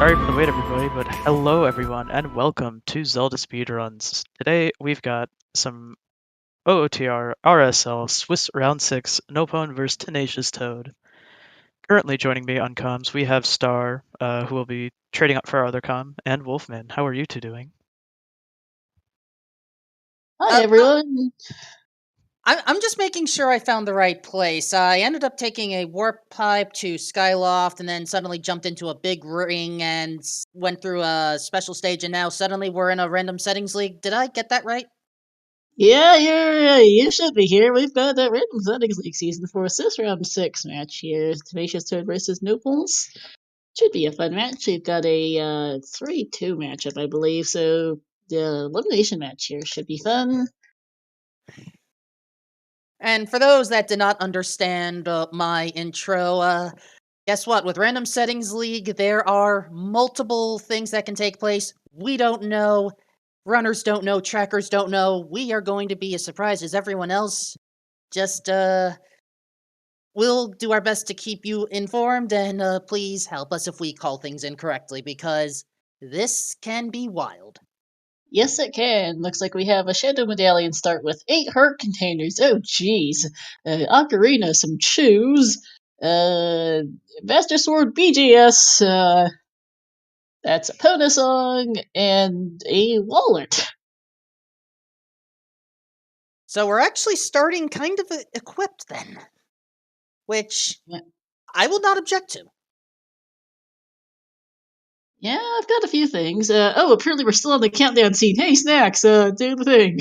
Sorry for the wait, everybody, but hello, everyone, and welcome to Zelda Speedruns. Today, we've got some OOTR RSL Swiss Round 6 Nopon vs. Tenacious Toad. Currently joining me on comms, we have Star, who will be trading up for our other comm, and Wolfman. How are you two doing? Hi, everyone. I'm just making sure I found the right place. I ended up taking a warp pipe to Skyloft and then suddenly jumped into a big ring and went through a special stage, and now suddenly we're in a Random Settings League. Did I get that right? Yeah, you should be here. We've got that Random Settings League Season 4 Swiss Round 6 match here. Tenacious Toad versus nopons. Should be a fun match. We've got a 3-2 matchup, I believe, so the elimination match here should be fun. And for those that did not understand my intro, guess what? With Random Settings League, there are multiple things that can take place. We don't know. Runners don't know. Trackers don't know. We are going to be as surprised as everyone else. Just, we'll do our best to keep you informed, and please help us if we call things incorrectly, because this can be wild. Yes, it can. Looks like we have a Shadow Medallion start with 8 heart containers. Oh, jeez. Ocarina, some chews. Master Sword BGS. That's a Pona song and a wallet. So we're actually starting kind of equipped then, which I will not object to. Yeah, I've got a few things. Apparently we're still on the countdown scene. Hey, Snacks, do the thing.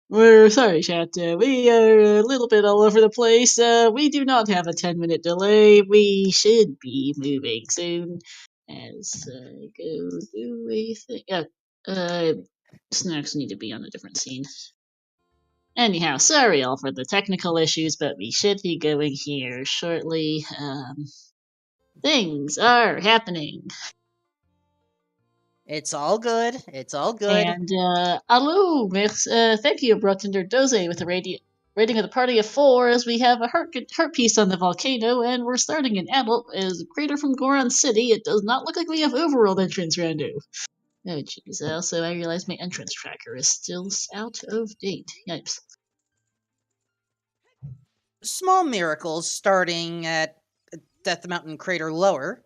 We're sorry, chat. We are a little bit all over the place. We do not have a 10-minute delay. We should be moving soon. As I go do a thing. Snacks need to be on a different scene. Anyhow, sorry all for the technical issues, but we should be going here shortly. Things are happening. It's all good. It's all good. And, hello, thank you, Brotender Doze, with a rating of the party of 4, as we have a heart piece on the volcano, and we're starting an adult as Crater from Goron City. It does not look like we have overworld entrance rando. Oh, jeez. Also, I realize my entrance tracker is still out of date. Yipes. Small miracles starting at Death Mountain Crater lower.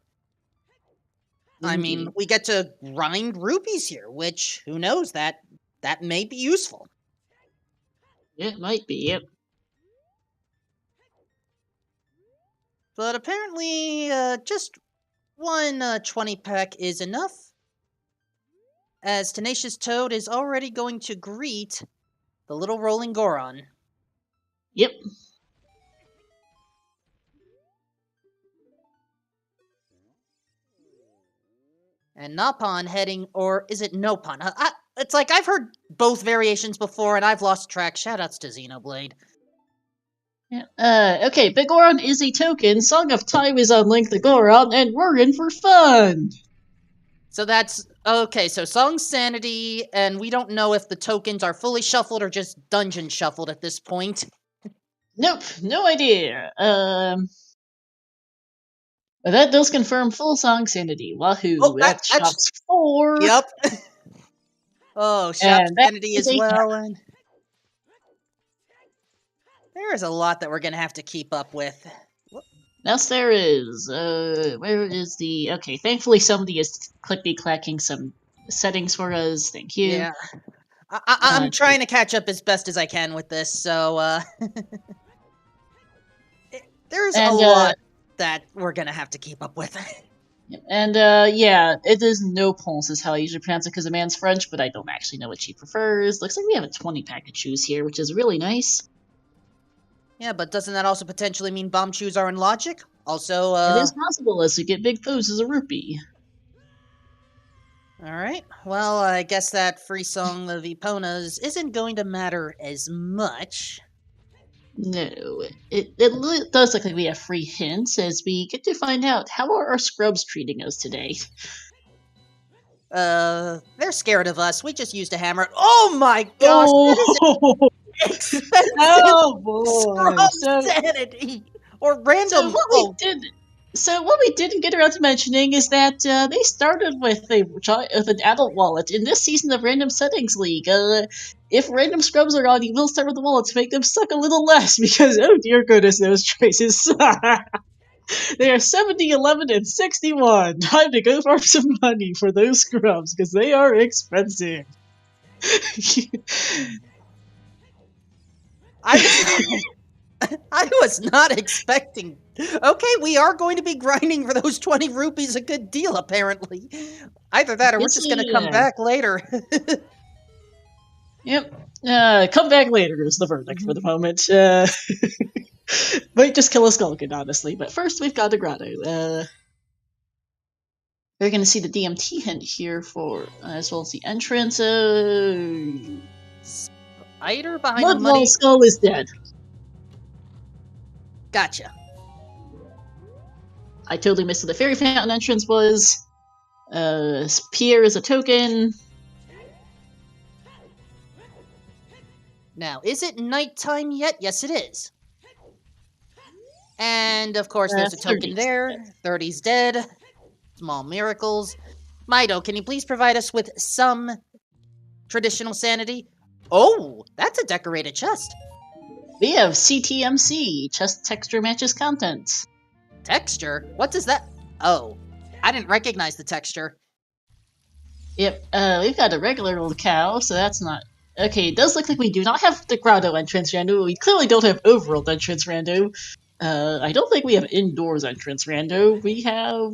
I mean, we get to grind rupees here, which, who knows, that may be useful. It might be, yep. But apparently, just one 20-pack is enough, as Tenacious Toad is already going to greet the little rolling Goron. Yep. And Nopon heading, or is it Nopon? It's like I've heard both variations before, and I've lost track. Shoutouts to Xenoblade. Yeah. Okay, Big Goron is a token, Song of Time is on Link the Goron, and we're in for fun! So that's, okay, so Song Sanity, and we don't know if the tokens are fully shuffled or just dungeon shuffled at this point. Nope, no idea. But that does confirm full Song Sanity. Wahoo, that's shops 4! Yep. Oh, Shop Sanity as well, and there is a lot that we're gonna have to keep up with. Yes, there is. Where is the... Okay, thankfully somebody is clickety-clacking some settings for us. Thank you. Yeah. I'm trying to catch up as best as I can with this, so, there's a lot that we're gonna have to keep up with. And, yeah, it is nopons is how I usually pronounce it because the man's French, but I don't actually know what she prefers. Looks like we have a 20-pack of shoes here, which is really nice. Yeah, but doesn't that also potentially mean bomb shoes are in logic? Also, It is possible as we get big pose as a rupee. Alright, well, I guess that free song of Epona's isn't going to matter as much. No, it does look like we have free hints as we get to find out how are our scrubs treating us today. They're scared of us. We just used a hammer. Oh my gosh! Oh, expensive oh boy! Scrub Sanity or random. So what we did So what we didn't get around to mentioning is that they started with an adult wallet in this season of Random Settings League. If random scrubs are on, you will start with the wallet to make them suck a little less because, oh dear goodness, those choices. They are 70, 11, and 61. Time to go farm some money for those scrubs because they are expensive. I was not expecting. Okay, we are going to be grinding for those 20 rupees a good deal, apparently. Either that or we're Yes, just going to we come are. back later. Yep. Come back later is the verdict for the moment. Might just kill a Skulkin, honestly. But first, we've got a grotto. We're going to see the DMT hint here for, as well as the entrance. Spider behind the Mudwall muddy. Skull is dead. Gotcha. I totally missed what the Fairy Fountain entrance was. Pierre is a token. Now, is it nighttime yet? Yes, it is. And, of course, there's a token 30's there. dead. 30's dead. Small miracles. Mido, can you please provide us with some traditional sanity? Oh, that's a decorated chest. We have CTMC, chest texture matches contents. Texture? What does that... Oh, I didn't recognize the texture. Yep, we've got a regular old cow, so that's not... Okay, it does look like we do not have the grotto entrance rando, but we clearly don't have overworld entrance rando. I don't think we have indoors entrance rando. We have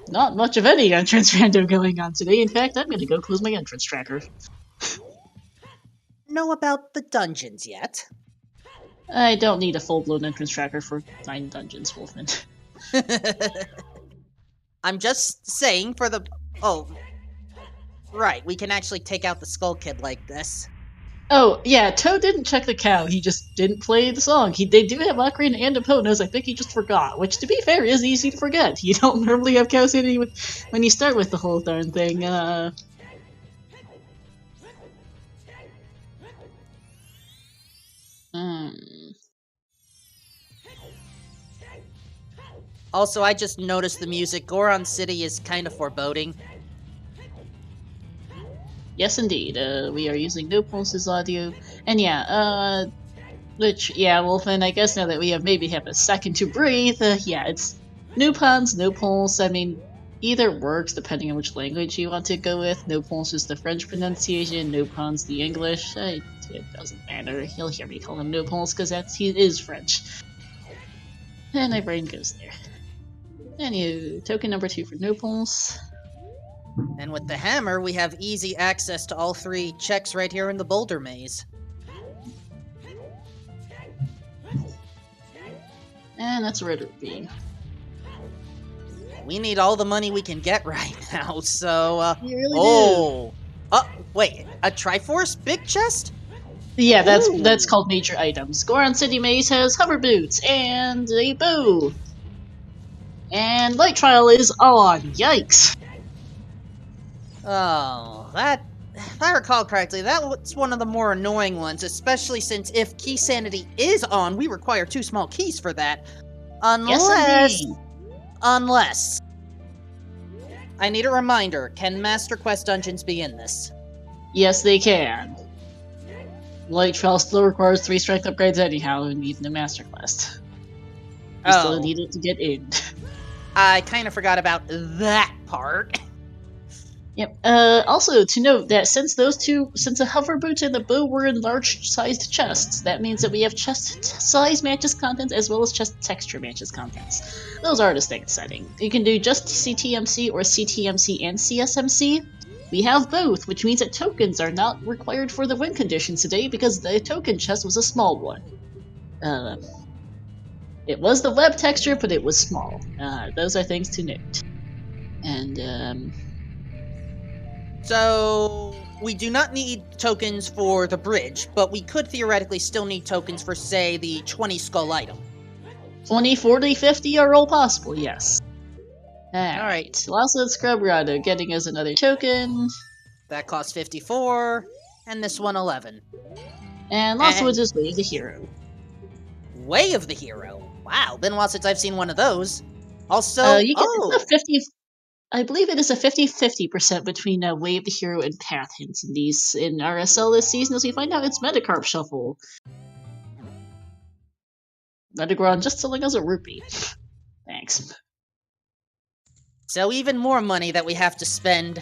not much of any entrance rando going on today. In fact, I'm gonna go close my entrance tracker. Know about the dungeons yet? I don't need a full-blown entrance tracker for 9 dungeons, Wolfman. I'm just saying for the... Oh, right, we can actually take out the Skull Kid like this. Oh, yeah, Toad didn't check the cow, he just didn't play the song. They do have Ocarina and Eponas, I think he just forgot, which, to be fair, is easy to forget. You don't normally have cow sanity when you start with the whole darn thing. Also, I just noticed the music. Goron City is kind of foreboding. Yes, indeed. We are using No Pulse's audio. And yeah, Wolfman, I guess now that we maybe have a second to breathe, yeah, it's nopons, no pulse. I mean, either works depending on which language you want to go with. No pulse is the French pronunciation, nopons the English. It doesn't matter. You'll hear me call him no pulse because he is French. And my brain goes there. Anywho, token number 2 for no pulse. And with the hammer, we have easy access to all 3 checks right here in the boulder maze. And that's Red Rupee. We need all the money we can get right now, so, You really oh! Wait, a Triforce big chest? Yeah, Ooh. that's called major items. Goron City Maze has hover boots and a bow. And Light Trial is on. Yikes. Oh, if I recall correctly, that was one of the more annoying ones, especially since if key sanity is on, we require 2 small keys for that. Yes, indeed. Unless... I need a reminder, can Master Quest dungeons be in this? Yes, they can. Light Trial still requires 3 strength upgrades anyhow, and even the Master Quest. You still need it to get in. I kind of forgot about that part. Yep. Also, to note that since the hover boot and the bow were in large-sized chests, that means that we have chest size matches contents as well as chest texture matches contents. Those are a distinct setting. You can do just CTMC or CTMC and CSMC. We have both, which means that tokens are not required for the win conditions today because the token chest was a small one. It was the web texture, but it was small. Those are things to note. And, So, we do not need tokens for the bridge, but we could theoretically still need tokens for, say, the 20 skull item. 20, 40, 50 are all possible, yes. Alright. Lasso Scrub Grotto getting us another token. That costs 54, and this one 11. And Lasso is just Way of the Hero. Way of the Hero? Wow, been a while since I've seen one of those. Also, you get it's a 50. I believe it is a 50-50% between Way of the Hero and Path hints in these in RSL this season as we find out it's Metacarp Shuffle. Metagron just selling us a rupee. Thanks. so even more money that we have to spend.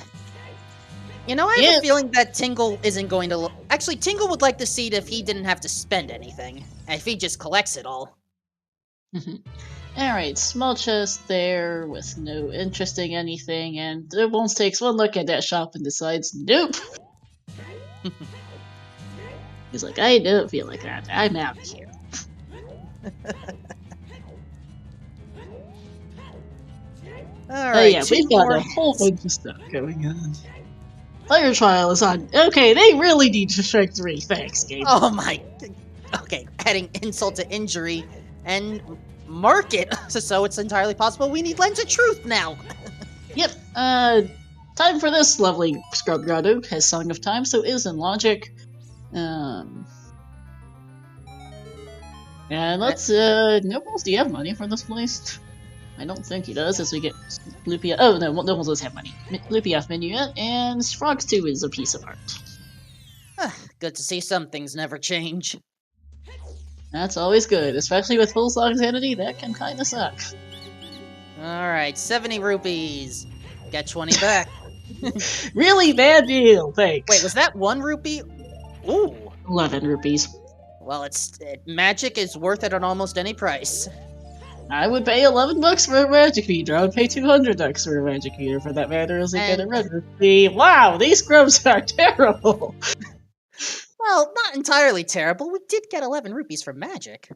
You know, I have Yeah. a feeling that Tingle isn't going to... Actually, Tingle would like to see it if he didn't have to spend anything. If he just collects it all. Alright, small chest there with no interesting anything, and Nopons takes one look at that shop and decides, nope! He's like, I don't feel like that. I'm out of here. Alright, yeah, we've got a whole bunch of stuff going on. Fire Trial is on. Okay, they really need to strike 3. Thanks, game. Oh my... Okay, adding insult to injury and mark it so it's entirely possible we need Lens of Truth now. Yep, time for this lovely Scrub Grotto. Has Song of Time, so is in Logic. And let's, Nobles, do you have money for this place? I don't think he does, as we get Lupia. Oh, no, Nobles does have money. Lupia Minuet, and Frogs 2 is a piece of art. Good to see some things never change. That's always good, especially with full song sanity, that can kinda suck. Alright, 70 rupees. Get 20 back. Really bad deal, thanks. Wait, was that 1 rupee? Ooh. 11 rupees. Well, magic is worth it at almost any price. I would pay 11 bucks for a magic meter. I would pay 200 bucks for a magic meter, for that matter, as I get a red rupee. Wow, these scrubs are terrible! Well, not entirely terrible. We did get 11 rupees from magic.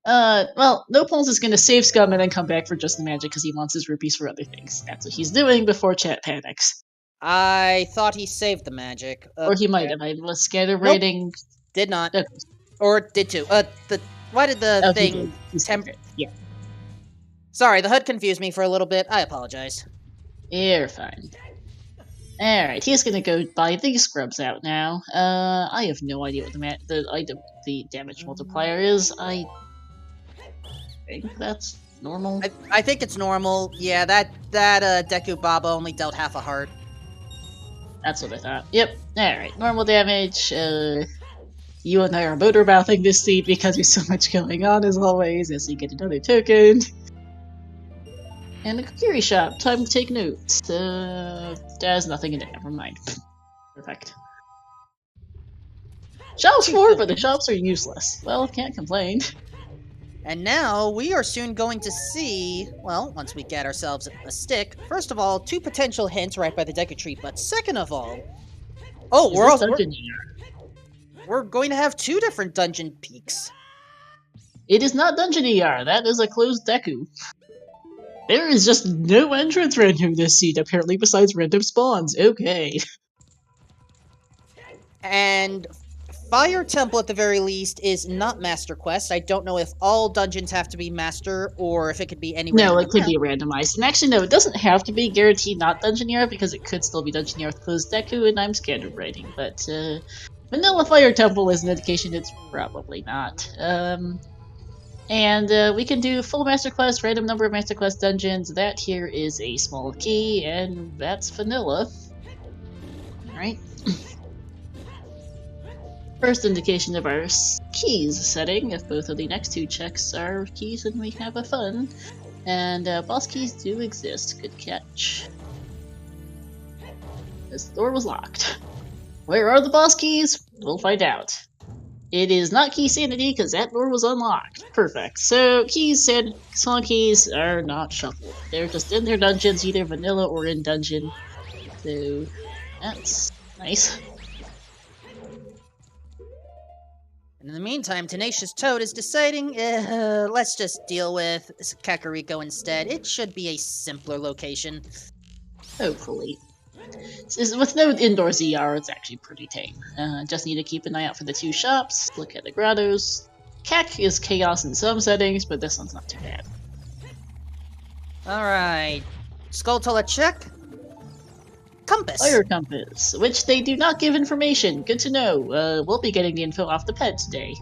Well, Nopons is gonna save Scum and then come back for just the magic because he wants his rupees for other things. That's what he's doing before chat panics. I thought he saved the magic. Or he might have. I was scatter rating. Did not. Okay. Or did too. Why did the thing... Yeah. Sorry, the HUD confused me for a little bit. I apologize. You're fine. Alright, he's gonna go buy these scrubs out now. I have no idea what the damage multiplier is. I think that's normal. I think it's normal. Yeah, that Deku Baba only dealt half a heart. That's what I thought. Yep. Alright, normal damage. You and I are motor mouthing this seat because there's so much going on as always, as we get another token. And a Kokiri shop. Time to take notes. There's nothing in it. Never mind. Perfect. Shops 4, but the shops are useless. Well, can't complain. And now, we are soon going to see, well, once we get ourselves a stick, first of all, 2 potential hints right by the Deku Tree, but second of all... Oh, we're going to have 2 different dungeon peaks. It is not Dungeon ER, that is a closed Deku. There is just no entrance random this seat, apparently, besides random spawns. Okay. And Fire Temple, at the very least, is not Master Quest. I don't know if all dungeons have to be Master, or if it could be any No, it could be randomized. And actually, no, it doesn't have to be guaranteed not Dungeon ER, because it could still be Dungeon ER with closed Deku, and I'm scared of writing. But, Vanilla Fire Temple is an indication it's probably not. And we can do full Master Quest, random number of Master Quest dungeons. That here is a small key, and that's vanilla. Alright. First indication of our keys setting, if both of the next 2 checks are keys, then we have a fun. And boss keys do exist. Good catch. This door was locked. Where are the boss keys? We'll find out. It is not key sanity, because that door was unlocked. Perfect. So, keys and song keys are not shuffled. They're just in their dungeons, either vanilla or in dungeon. So, that's nice. In the meantime, Tenacious Toad is deciding, let's just deal with Kakariko instead. It should be a simpler location. Hopefully. With no indoor ZR, it's actually pretty tame. Just need to keep an eye out for the 2 shops, look at the grottos. Kek is chaos in some settings, but this one's not too bad. Alright. Skulltula check. Compass. Fire compass, which they do not give information. Good to know. We'll be getting the info off the pet today.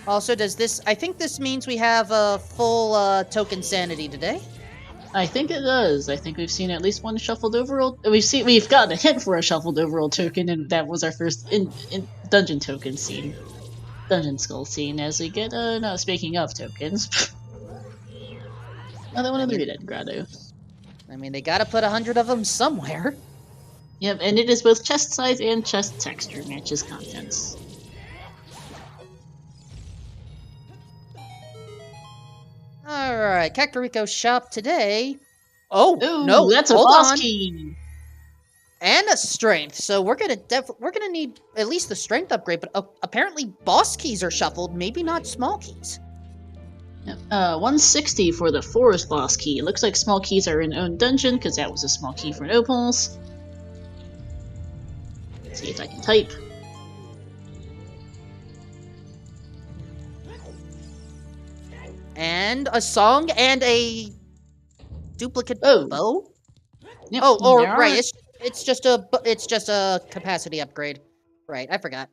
Also, does this... I think this means we have a full token sanity today. I think it does. I think we've seen at least one shuffled overall. We've gotten a hint for a shuffled overall token, and that was our first in dungeon token scene, dungeon skull scene. As we get no, speaking of tokens, another one of the Redhead Grotto. I mean, they gotta put 100 of them somewhere. Yep, and it is both chest size and chest texture matches contents. Alright, Kakariko's shop today. Oh, Ooh, no, that's a hold boss on. key! And a strength, so we're gonna need at least the strength upgrade, but apparently boss keys are shuffled, maybe not small keys. Yep. 160 for the forest boss key. It looks like small keys are in own dungeon, because that was a small key for nopons. Let's see if I can type. And a song and a duplicate Oh. bow? Yep, Oh, or there right, are- it's just a capacity upgrade. Right, I forgot.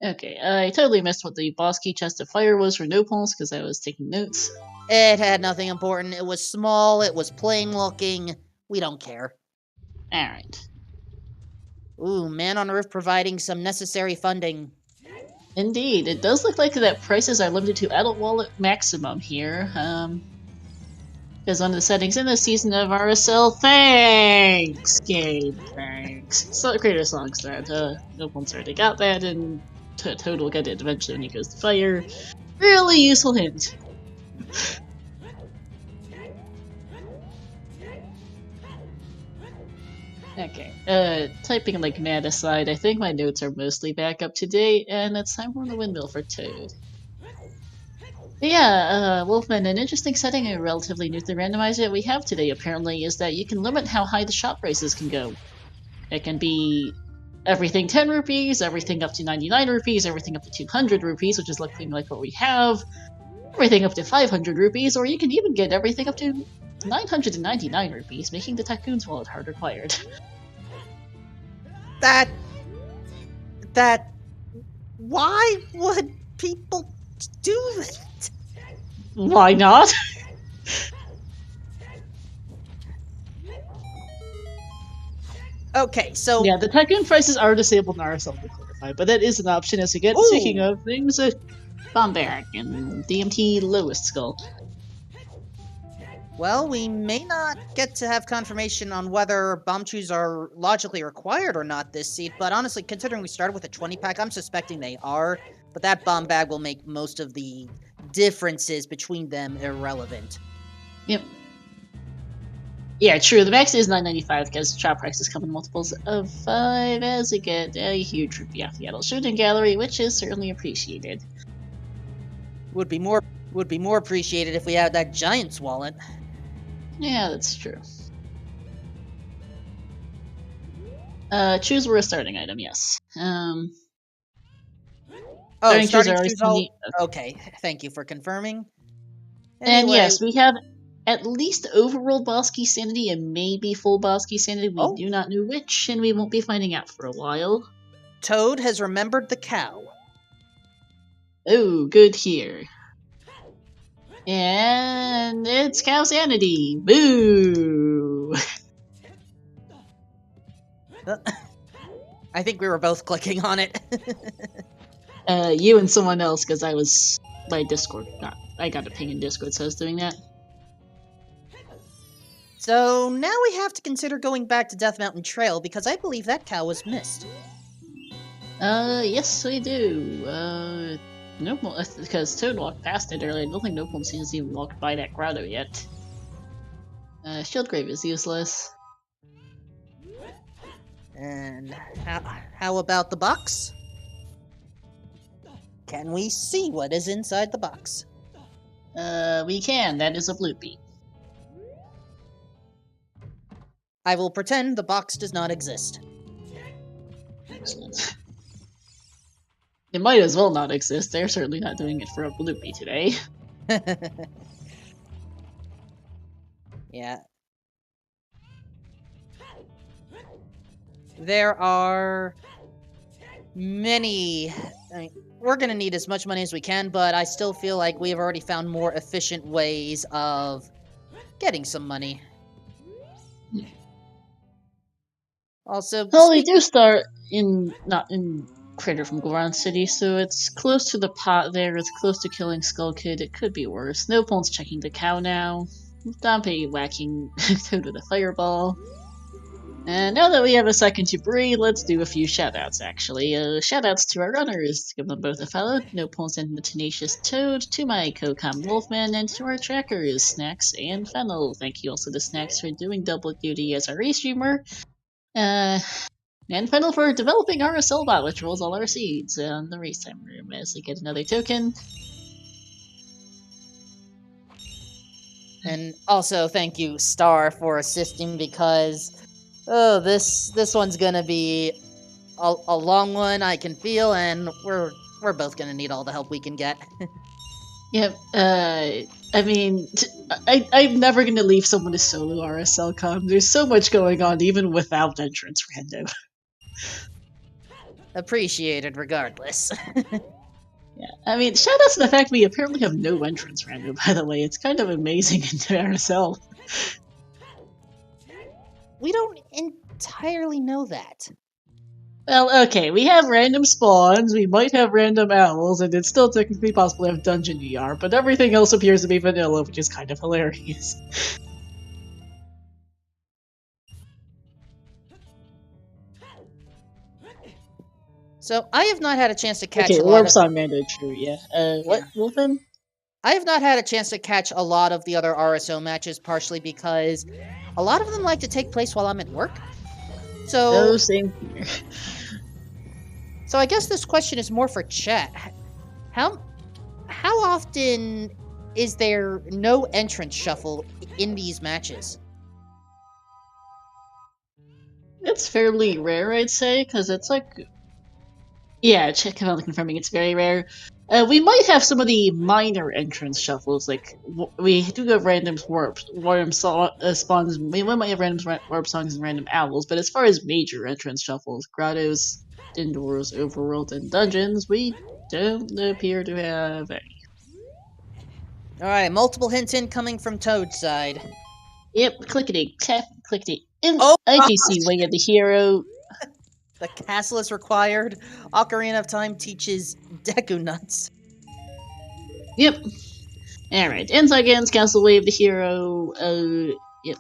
Okay, I totally missed what the boss key chest of fire was for nopons, because I was taking notes. It had nothing important. It was small, it was plain looking. We don't care. Alright. Ooh, Man on Earth providing some necessary funding. Indeed, it does look like that prices are limited to adult wallet maximum here. Because one of the settings in this season of RSL, thanks, game, thanks. So creator songs that, no one's already got that, and Toad will get it eventually when he goes to fire. Really useful hint. Okay, typing like mad aside, I think my notes are mostly back up to date, and it's time for the windmill for Toad. But yeah, Wolfman, an interesting setting and relatively new to the randomizer that we have today apparently is that you can limit how high the shop prices can go. It can be everything 10 rupees, everything up to 99 rupees, everything up to 200 rupees, which is looking like what we have, everything up to 500 rupees, or you can even get everything up to 999 rupees, making the Tycoon's wallet hard required. Why would people do that? Why not? Okay, so... Yeah, the Tycoon prices are disabled in RSL to clarify, but that is an option as you get. Ooh. Speaking of things, Bomberic and DMT Lowest Skull. Well, we may not get to have confirmation on whether bomb chews are logically required or not this seed, but honestly, considering we started with a 20-pack, I'm suspecting they are, but that bomb bag will make most of the differences between them irrelevant. Yep. Yeah, true. The max is $9.95 because shop prices come in multiples of 5 as you get a huge rupee off the adult shooting gallery, which is certainly appreciated. Would be more appreciated if we had that giant's wallet. Yeah, that's true. Choose were a starting item, yes. Oh, Starting starting choose are choose all... Okay, thank you for confirming. And Anyway, yes, we have at least overall boss key sanity and maybe full boss key sanity. We do not know which, and we won't be finding out for a while. Toad has remembered the cow. Oh, good here. And it's cow sanity. Boo! I think we were both clicking on it. You and someone else, because I was by Discord. I got a ping in Discord, so I was doing that. So now we have to consider going back to Death Mountain Trail because I believe that cow was missed. Yes, we do. Nope, because Toad walked past it earlier. I don't think Nopal seems to even walked by that grotto yet. Shield Grave is useless. And how about the box? Can we see what is inside the box? We can. That is a bloopy. I will pretend the box does not exist. Excellent. It might as well not exist. They're certainly not doing it for a bloopy today. Yeah. there are many. I mean, we're gonna need as much money as we can, but I still feel like we have already found more efficient ways of getting some money. Also, Well, we do start not in Crater from Goron City, so it's close to the pot there, it's close to killing Skull Kid, it could be worse. Nopon's checking the cow now. Dompe whacking Toad with a fireball. And now that we have a second to breathe, let's do a few shoutouts, actually. Shoutouts to our runners, give them both a follow. Nopons and the Tenacious Toad, to my co-com Wolfman, and to our trackers, Snacks and Fennel. Thank you also to Snacks for doing double duty as our restreamer. And Fennel for developing our bot, which rolls all our seeds on the race time room as they get another token. and also thank you, Star, for assisting because this one's gonna be a long one. I can feel, and we're both gonna need all the help we can get. Yep. I mean, I'm never gonna leave someone to solo RSL com. There's so much going on, even without entrance random. Appreciated, regardless. Yeah. I mean, shout out to the fact we apparently have no entrance random. By the way, it's kind of amazing in RSL. We don't entirely know that. Well, okay, we have random spawns, we might have random owls, and it's still technically possible to have dungeon ER, but everything else appears to be vanilla, which is kind of hilarious. So I have not had a chance to catch Okay, a lot Warp of... Song Mando, true, yeah. What, Wolfen? I have not had a chance to catch a lot of the other RSO matches, partially because a lot of them like to take place while I'm at work. So, Oh, same here. so I guess this question is more for chat. How often is there no entrance shuffle in these matches? It's fairly rare, I'd say, because it's like... Yeah, check on confirming it's very rare. We might have some of the minor entrance shuffles, like we do have random spawns. We might have random warp songs and random owls, but as far as major entrance shuffles, grottos, indoors, overworld, and dungeons, we don't appear to have any. Alright, multiple hints incoming from Toad's side. Yep, clickety tap, clickety. Oh, IGC Way of the Hero. The castle is required. Ocarina of Time teaches Deku Nuts. Yep. Alright, Inside Games, Castle Way of the Hero. Yep.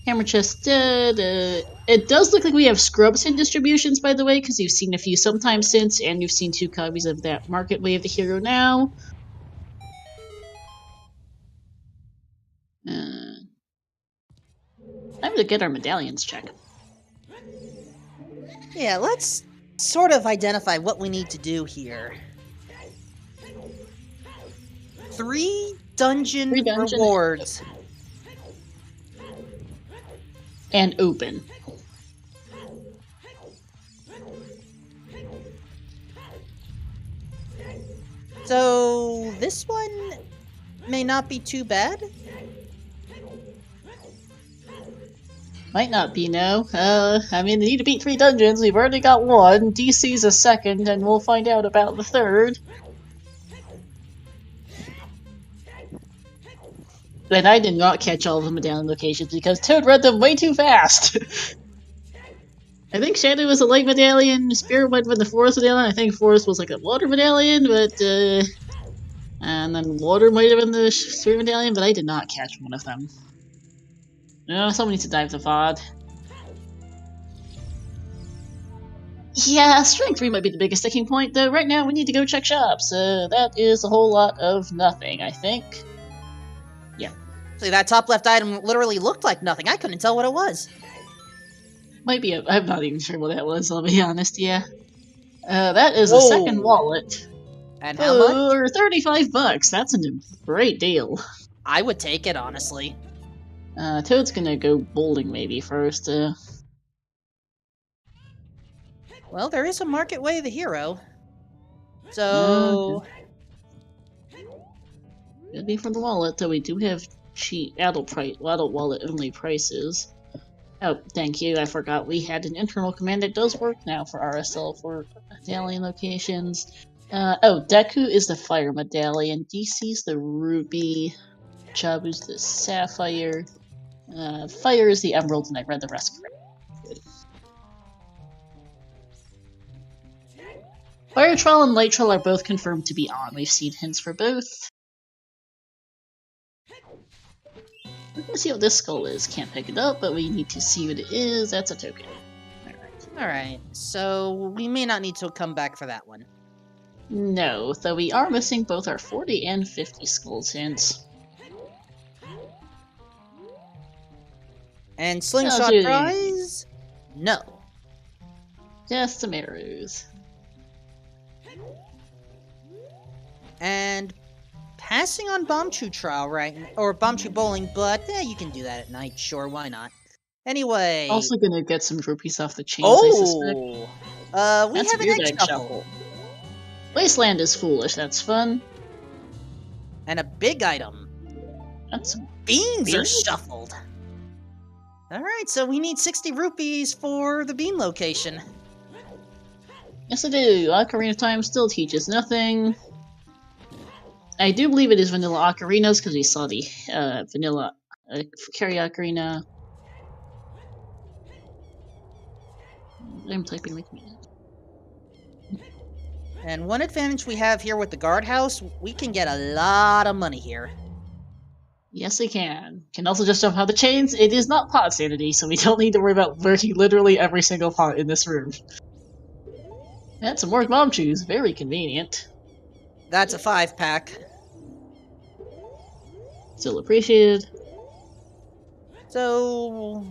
Hammer Chest dead. It does look like we have Scrubs in distributions, by the way, because you've seen a few sometime since, and you've seen 2 copies of that Market Way of the Hero now. Time to get our medallions checked. Yeah, let's sort of identify what we need to do here. 3 dungeon rewards. And open. So, this one may not be too bad. Might not be, no. I mean, they need to beat 3 dungeons. We've already got 1. DC's a second, and we'll find out about the 3rd. And I did not catch all of the medallion locations because Toad read them way too fast. I think Shadow was a light medallion, Spirit went with the forest medallion, I think forest was like a water medallion, but, and then water might have been the spirit medallion, but I did not catch one of them. No, someone needs to dive the VOD. Yeah, Strength 3 might be the biggest sticking point, though right now we need to go check shops. That is a whole lot of nothing, I think. Yeah. See, that top left item literally looked like nothing. I couldn't tell what it was. Might be I'm not even sure what that was, I'll be honest, yeah. That is a second wallet. And how much? For $35, that's a great deal. I would take it, honestly. Toad's gonna go bowling maybe first. Well, there is a Market Way of the Hero. So... Could be for the wallet, though we do have cheap adult wallet only prices. Oh, thank you. I forgot we had an internal command that does work now for RSL for medallion locations. Deku is the fire medallion, DC's the ruby, Chabu's the sapphire, fire is the emerald, and I read the rest correctly. Fire Trial and Light Trial are both confirmed to be on. We've seen hints for both. We're gonna see what this skull is. Can't pick it up, but we need to see what it is. That's a token. Alright, so we may not need to come back for that one. No, though we are missing both our 40 and 50 skulls hints. And slingshot dude. prize? No. Just some arrows. And passing on Bombchu trial, right? Or Bombchu bowling, but you can do that at night. Sure, why not? Anyway. Also gonna get some rupees off the chains, I suspect. We That's have an weird egg egg shuffle. Wasteland is foolish, that's fun. And a big item. That's Beans are Beans? shuffled. Alright, so we need 60 rupees for the bean location. yes I do. Ocarina of Time still teaches nothing. I do believe it is vanilla ocarinas because we saw the vanilla carry ocarina. I'm typing with me. And one advantage we have here with the guardhouse, we can get a lot of money here. Yes, we can. Can also just jump out the chains. It is not pot sanity, so we don't need to worry about working literally every single pot in this room. And some more bomb chews. Very convenient. That's a 5-pack. Still appreciated. So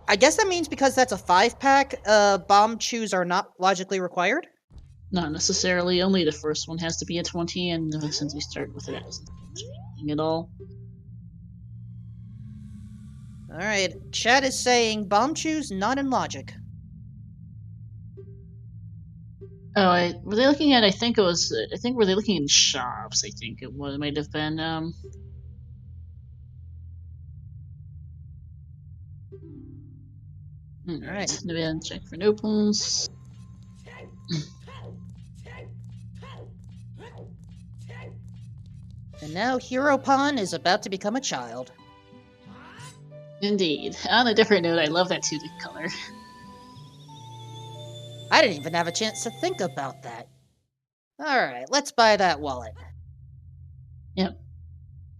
I guess that means because that's a 5-pack, bomb chews are not logically required? Not necessarily. Only the first one has to be a 20, and since we start with it, it doesn't change anything at all. Alright, chat is saying bomb chews not in logic. Oh, were they looking at? I think were they looking in shops? I think it might have been. Alright, then check for nopons. And now Hero Pon is about to become a child. Indeed. On a different note, I love that tunic color. I didn't even have a chance to think about that. Alright, let's buy that wallet. Yep.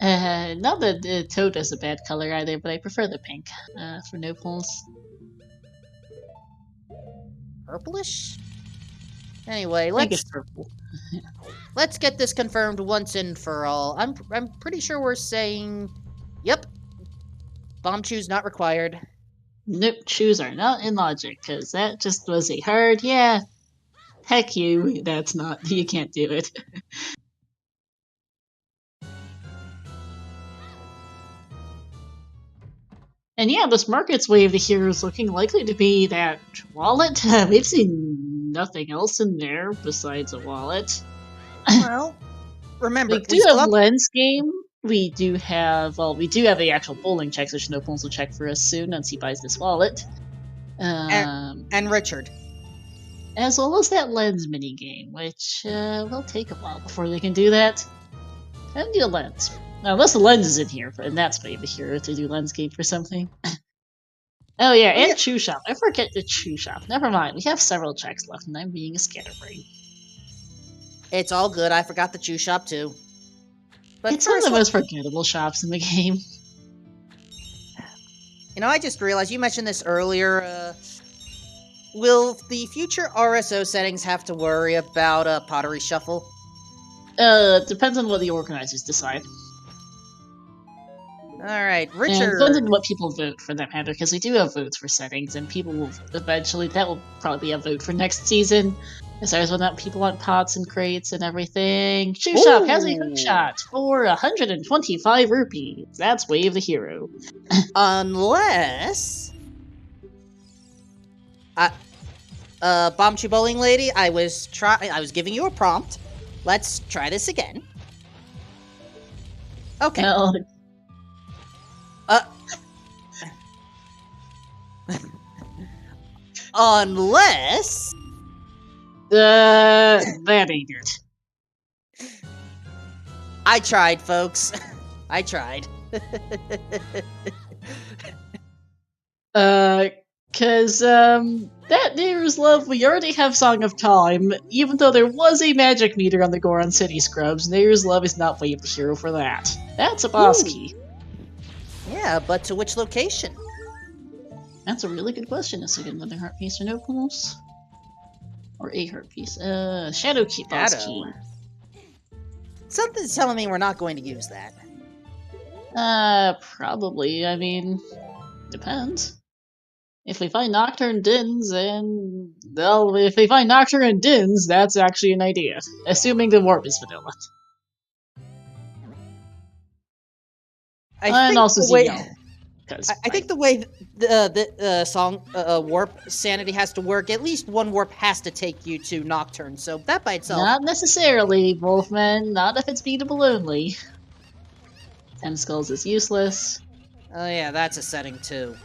Not that Toad is a bad color either, but I prefer the pink for nopons. Purplish? Anyway, I think it's purple. let's get this confirmed once and for all. I'm pretty sure we're saying, yep, bomb chews not required. Nope, shoes are not in logic, because that just was a hard, yeah, heck you, that's not, you can't do it. And yeah, this Market's Way of the Hero is looking likely to be that wallet. We've seen nothing else in there besides a wallet. Well, remember, we do have Lens Game. We do have the actual bowling checks, which Nopons will check for us soon once he buys this wallet. And Richard. As well as that Lens minigame, which will take a while before they can do that. And do a Lens. Now, unless the Lens is in here, and that's Way of the Hero to do Lens Game for something. Oh yeah, and Chew Shop. I forget the Chew Shop. Never mind, we have several checks left, and I'm being a scatterbrain. It's all good, I forgot the Chew Shop too. But it's one of the most forgettable shops in the game. You know, I just realized, you mentioned this earlier, will the future RSO settings have to worry about a pottery shuffle? Depends on what the organizers decide. Alright, Richard. And depends on what people vote for that matter, because we do have votes for settings, and people will eventually, that will probably be a vote for next season. As far as whether people want pots and crates and everything. Shoe Shop has a hook shot for 125 rupees. That's Way of the Hero. Unless... Bombchu Bowling Lady, I was giving you a prompt. Let's try this again. Okay. Well, Unless... That ain't it. I tried, folks. I tried. That Neighbor's Love, we already have Song of Time. Even though there was a magic meter on the Goron City Scrubs, Neighbor's Love is not Wave the Hero for that. That's a boss key. Yeah, but to which location? That's a really good question. Is it another heart piece or no pulse? Or a heart piece? Shadow Key boss key. Something's telling me we're not going to use that. Probably. I mean, depends. If we find Nocturne Dins, and well, if we find Nocturne and Dins, that's actually an idea. Assuming the warp is vanilla. And also Zeo. I think the way the song warp sanity has to work, at least one warp has to take you to Nocturne, so that by itself... Not necessarily, Wolfman. Not if it's beatable only. 10 Skulls is useless. Oh yeah, that's a setting too.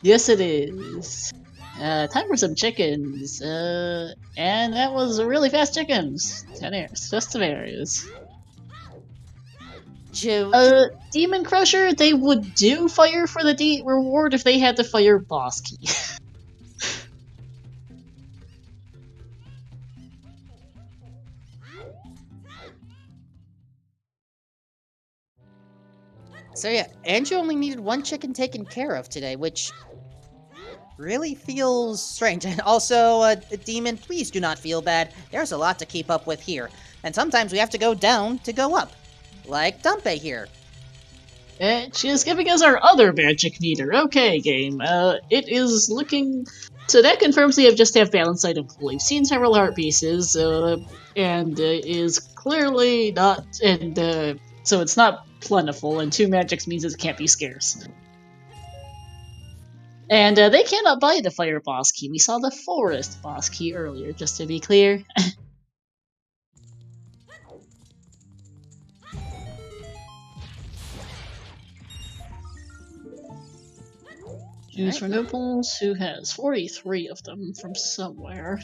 Yes, it is. Time for some chickens. And that was really fast chickens. 10 airs. Just some arrows. Demon Crusher, they would do fire for the reward if they had the fire boss key. So yeah, Andrew only needed one chicken taken care of today, which really feels strange. And also, Demon, please do not feel bad. There's a lot to keep up with here. And sometimes we have to go down to go up. Like Dumpe here. She is giving us our other magic meter. Okay, game. It is looking... So that confirms we just have balanced item pool. We've seen several heart pieces, and is clearly not... And, so it's not plentiful, and 2 magics means it can't be scarce. And they cannot buy the fire boss key. We saw the forest boss key earlier, just to be clear. Choose for Nopons, who has 43 of them from somewhere.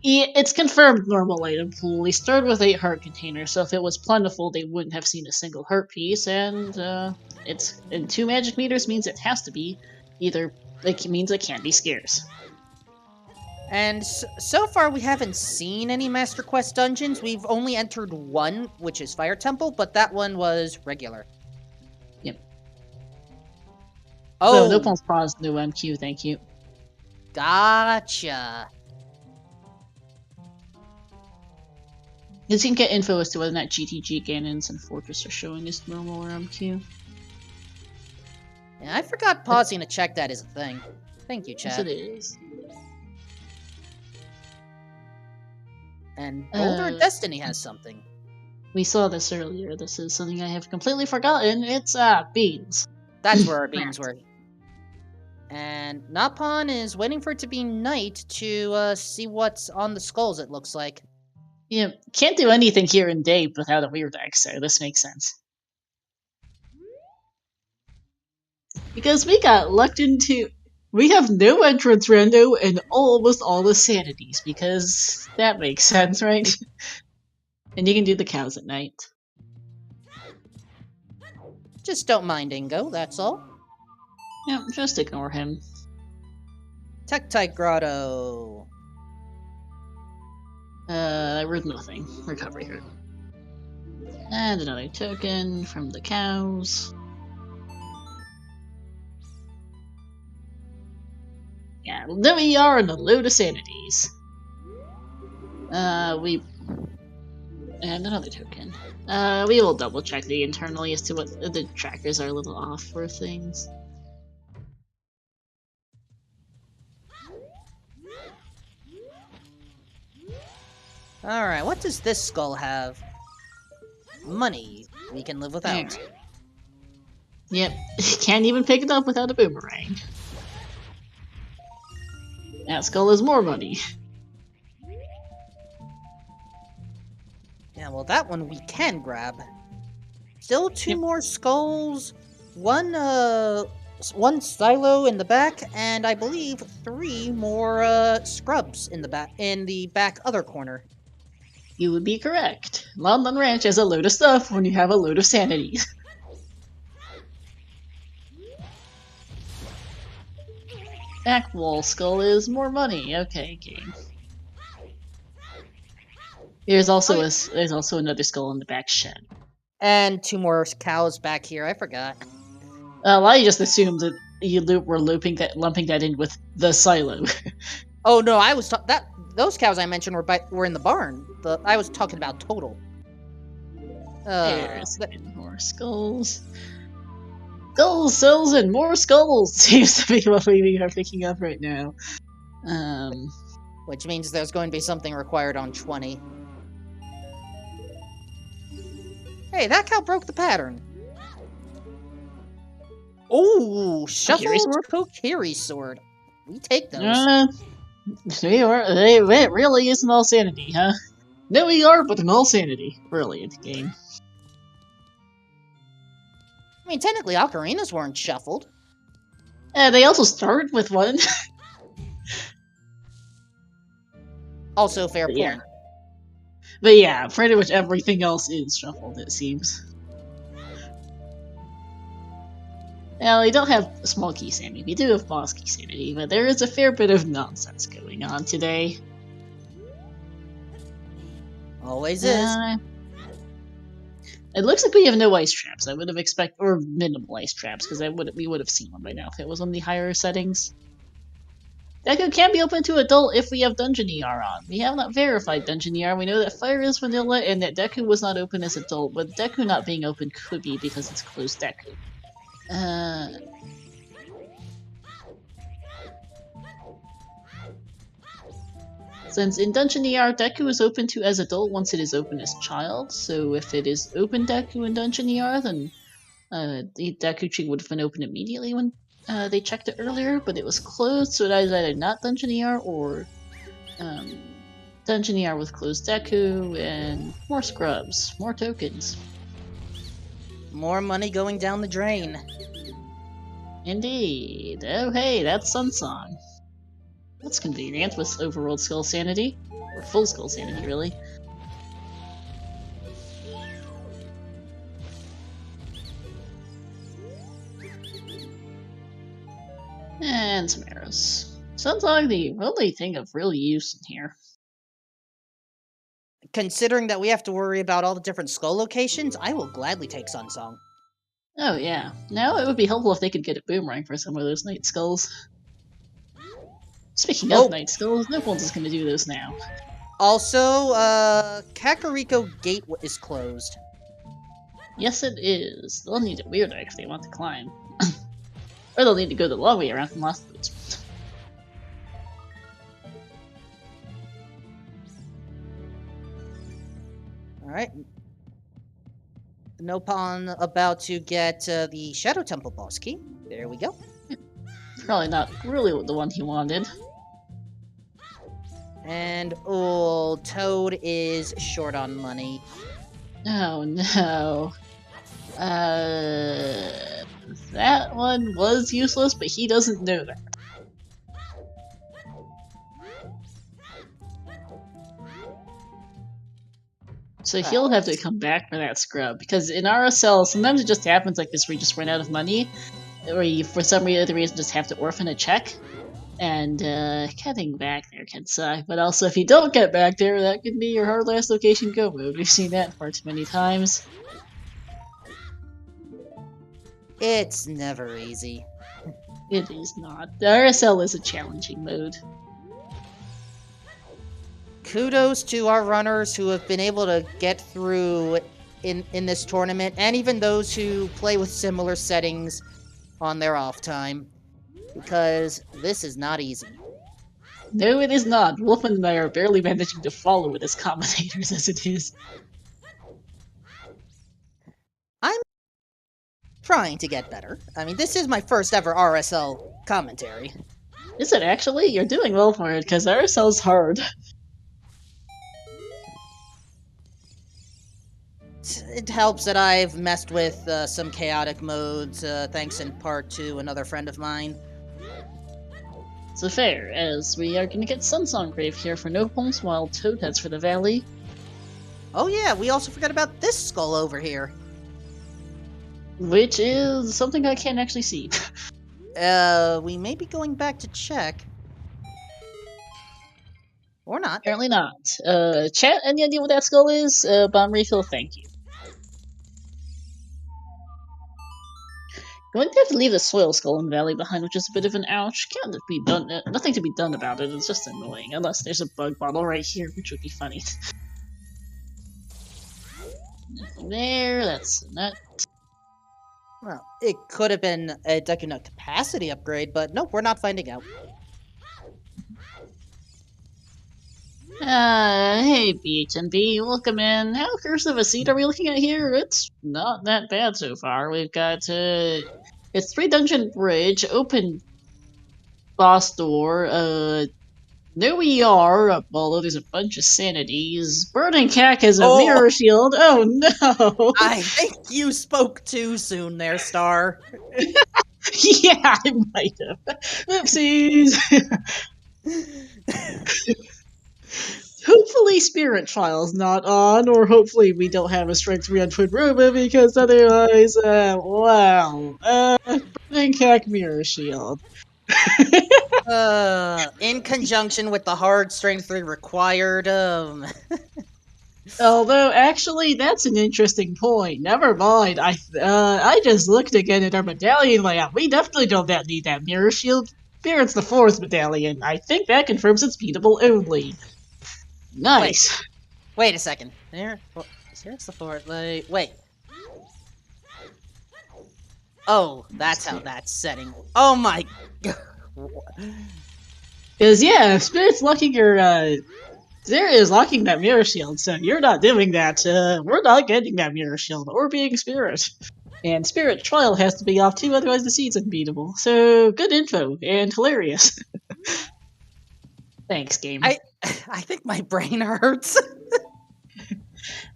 It's confirmed normal item pool. We started with 8 heart containers, so if it was plentiful, they wouldn't have seen a single heart piece, and it's in 2 magic meters means it has to be either. It means it can't be scarce. And so far, we haven't seen any Master Quest dungeons. We've only entered one, which is Fire Temple, but that one was regular. Yep. Oh, so Nopons paused no MQ. Thank you. Gotcha. You can get info as to whether or not GTG Ganons and Fortress are showing as normal or MQ. Yeah, I forgot pausing to check that is a thing. Thank you, chat. Yes, it is. And Boulder Destiny has something. We saw this earlier. This is something I have completely forgotten. It's, beans. That's where our beans were. And Napon is waiting for it to be night to, see what's on the skulls, it looks like. Yeah, can't do anything here in day without a weird X, so this makes sense. Because we got lucked into... We have no entrance rando and almost all the sanities, because that makes sense, right? And you can do the cows at night. Just don't mind Ingo, that's all. Yeah, just ignore him. Tektite Grotto. Worth nothing. Recovery here. And another token from the cows. Yeah, there we are in a load of sanities. And another token. We will double check the internally as to what the trackers are a little off for things. Alright, what does this skull have? Money. We can live without. Yep, can't even pick it up without a boomerang. That skull is more money. Yeah, well that one we can grab. Still two Yep. more skulls, one silo in the back, and I believe 3 more scrubs in the back other corner. You would be correct. London Ranch has a load of stuff when you have a load of sanity. Back wall skull is more money. Okay, game. There's also there's also another skull in the back shed. And 2 more cows back here. I forgot. I just assumed that you were lumping that in with the silo. Oh no, I was those cows I mentioned were in the barn. I was talking about total. There's more skulls. Skulls, cells, and more skulls seems to be what we are picking up right now. Which means there's going to be something required on 20. Hey, that cow broke the pattern. Oh, shuffled Kokiri sword. We take those. It really isn't all sanity, huh? No, we are, but in all sanity. Brilliant game. I mean, technically, ocarinas weren't shuffled. They also started with one. Also, fair point. Yeah. But yeah, pretty much everything else is shuffled, it seems. Now, we don't have small key sanity, we do have boss key sanity, but there is a fair bit of nonsense going on today. Always is. It looks like we have no ice traps. I would have expected, or minimal ice traps, because we would have seen one by now if it was on the higher settings. Deku can be open to adult if we have Dungeon ER on. We have not verified Dungeon ER. We know that Fire is vanilla and that Deku was not open as adult, but Deku not being open could be because it's closed Deku. Since in Dungeon ER, Deku is open to as adult once it is open as child, so if it is open Deku in Dungeon ER, then the Deku tree would have been open immediately when they checked it earlier, but it was closed, so it is either not Dungeon ER or Dungeon ER with closed Deku, and more scrubs, more tokens. More money going down the drain. Indeed. Oh hey, that's Sunsong. That's convenient with overworld skull sanity. Or full skull sanity, really. And some arrows. Sounds like the only thing of real use in here. Considering that we have to worry about all the different skull locations, I will gladly take Sunsong. Oh yeah. Now it would be helpful if they could get a boomerang for some of those night skulls. Speaking of night skulls, nopons is gonna do those now. Also, Kakariko Gate is closed. Yes it is. They'll need a weird egg if they want to climb. Or they'll need to go the long way around from Lost Boots. Alright. Nopon about to get the Shadow Temple boss key. There we go. Probably not really the one he wanted. And old Toad is short on money. Oh no. That one was useless, but he doesn't know that. So he'll have to come back for that scrub, because in RSL, sometimes it just happens like this where you just run out of money, or you, for some other reason, just have to orphan a check. And getting back there can suck, but also if you don't get back there, that could be your hard last location go mode. We've seen that far too many times. It's never easy. It is not. The RSL is a challenging mode. Kudos to our runners who have been able to get through in this tournament, and even those who play with similar settings on their off time. Because this is not easy. No, it is not. Wolfman and I are barely managing to follow with as commentators as it is. I'm trying to get better. I mean, this is my first ever RSL commentary. Is it actually? You're doing well for it, because RSL's hard. it helps that I've messed with some chaotic modes, thanks in part to another friend of mine. So fair, as we are going to get Sunsong Grave here for nopons, while Toad heads for the valley. Oh yeah, we also forgot about this skull over here. Which is something I can't actually see. We may be going back to check. Or not. Apparently not. Chat, any idea what that skull is? Bomb refill, thank you. Going to have to leave the soil skull in the valley behind, which is a bit of an ouch. Can't be done. Nothing to be done about it. It's just annoying, unless there's a bug bottle right here, which would be funny. Nothing there. That's a nut. Well, it could have been a Deku Nut capacity upgrade, but nope, we're not finding out. Hey, BHNB, welcome in. How cursed of a seat are we looking at here? It's not that bad so far. We've got, it's 3-dungeon bridge, open boss door, no ER, although there's a bunch of sanities. Burning Cack has a mirror shield. Oh no! I think you spoke too soon there, Star. Yeah, I might have. Oopsies! Hopefully Spirit Trial's not on, or hopefully we don't have a Strength 3 on Twin Roba, because otherwise, wow. Burning Cack mirror shield. In conjunction with the hard strength 3 required, Although, actually, that's an interesting point. Never mind. I just looked again at our medallion layout. We definitely don't need that mirror shield. Spirit's the 4th medallion. I think that confirms it's beatable only. Nice. Wait a second. Here's the 4th. Wait. Oh, that's how that's setting. Oh my god. Because, yeah, Spirit's locking your, Zera is locking that mirror shield, so you're not doing that. We're not getting that mirror shield, or being Spirit. And Spirit Trial has to be off too, otherwise the seed's unbeatable. So, good info, and hilarious. Thanks, game. I think my brain hurts.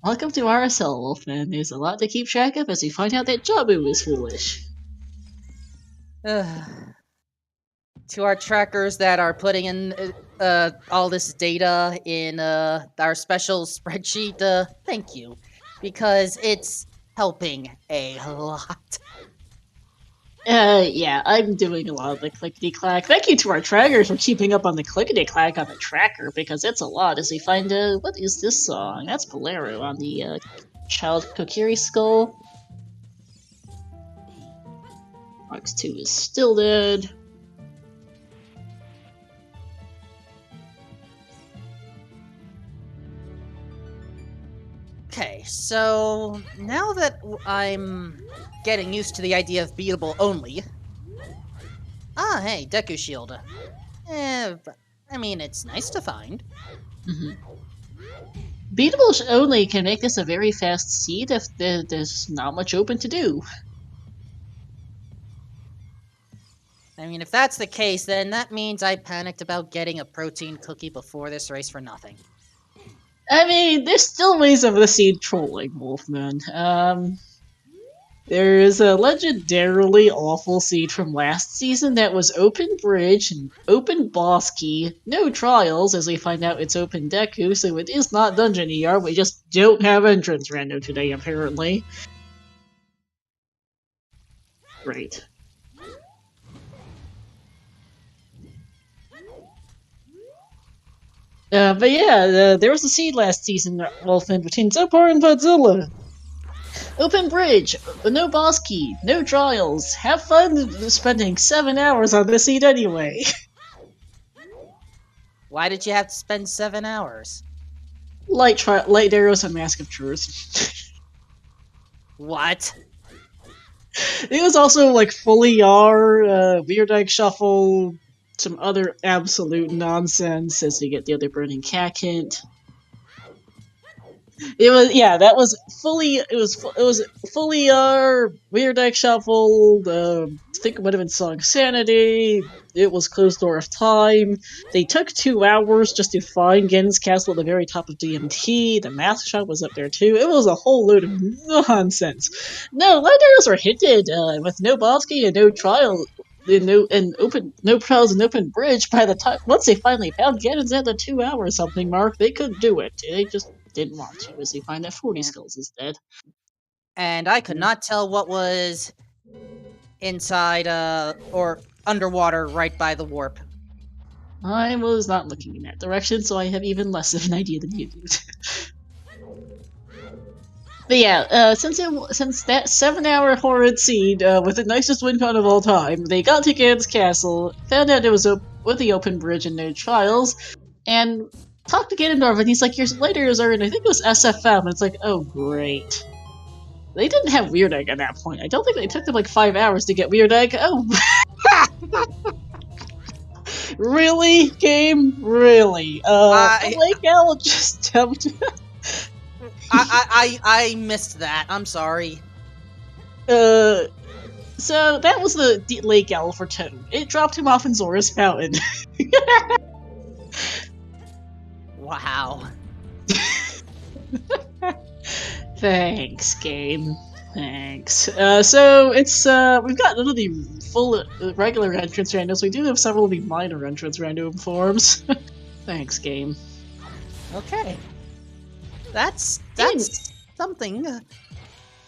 Welcome to RSL, Wolfman. There's a lot to keep track of as we find out that Jabu is foolish. To our trackers that are putting in all this data in our special spreadsheet, thank you. Because it's helping a lot. Yeah, I'm doing a lot of the clickety-clack. Thank you to our trackers for keeping up on the clickety-clack on the tracker, because it's a lot as we find, what is this song? That's Bolero on the, Child Kokiri skull. Fox 2 is still dead. Okay, so now that I'm getting used to the idea of beatable only. Ah, hey, Deku Shield. I mean, it's nice to find. Beatable only can make this a very fast seed if there's not much open to do. I mean, if that's the case, then that means I panicked about getting a protein cookie before this race for nothing. I mean, there's still ways of the seed trolling, Wolfman. There is a legendarily awful seed from last season that was open bridge and open boss key, no trials, as we find out it's open Deku, so it is not dungeon ER, we just don't have entrance random today, apparently. Great. But yeah, there was a seed last season, Wolfman, between Zopar and Godzilla. Open bridge, no boss key, no trials. Have fun spending 7 hours on the seed anyway. Why did you have to spend 7 hours? Light arrows and Mask of Truth. What? It was also like fully R, Weird Egg Shuffle, some other absolute nonsense as we get the other Burning Cack hint. It was that was fully fully Weird Egg shuffled. I think it would have been Song Sanity. It was Closed Door of Time. They took 2 hours just to find Ganon's castle at the very top of DMT. The mask shop was up there too. It was a whole load of nonsense. No, letters were hinted with no Bosky and no trial. No trials and open bridge. By the time once they finally found Ganon's at the 2 hour something mark, they could do it. They just didn't want to, as they find that 40 skulls instead. And I could not tell what was inside or underwater right by the warp. I was not looking in that direction, so I have even less of an idea than you do. But yeah, since that 7-hour horrid scene with the nicest win con of all time, they got to Ganon's castle, found out it was with the open bridge and no trials, and talked to Ganondorf, and he's like, "Your letters are in, I think it was SFM," and it's like, oh great. They didn't have Weird Egg at that point. I don't think they took them like 5 hours to get Weird Egg. Oh. Really, game? Really? Lake Owl just dumped. I missed that. I'm sorry. So that was the Lake Owl for Toad. It dropped him off in Zora's Fountain. Wow. Thanks, game. Thanks. So it's we've got none of the full regular entrance randoms. We do have several of the minor entrance random forms. Thanks, game. Okay. That's something.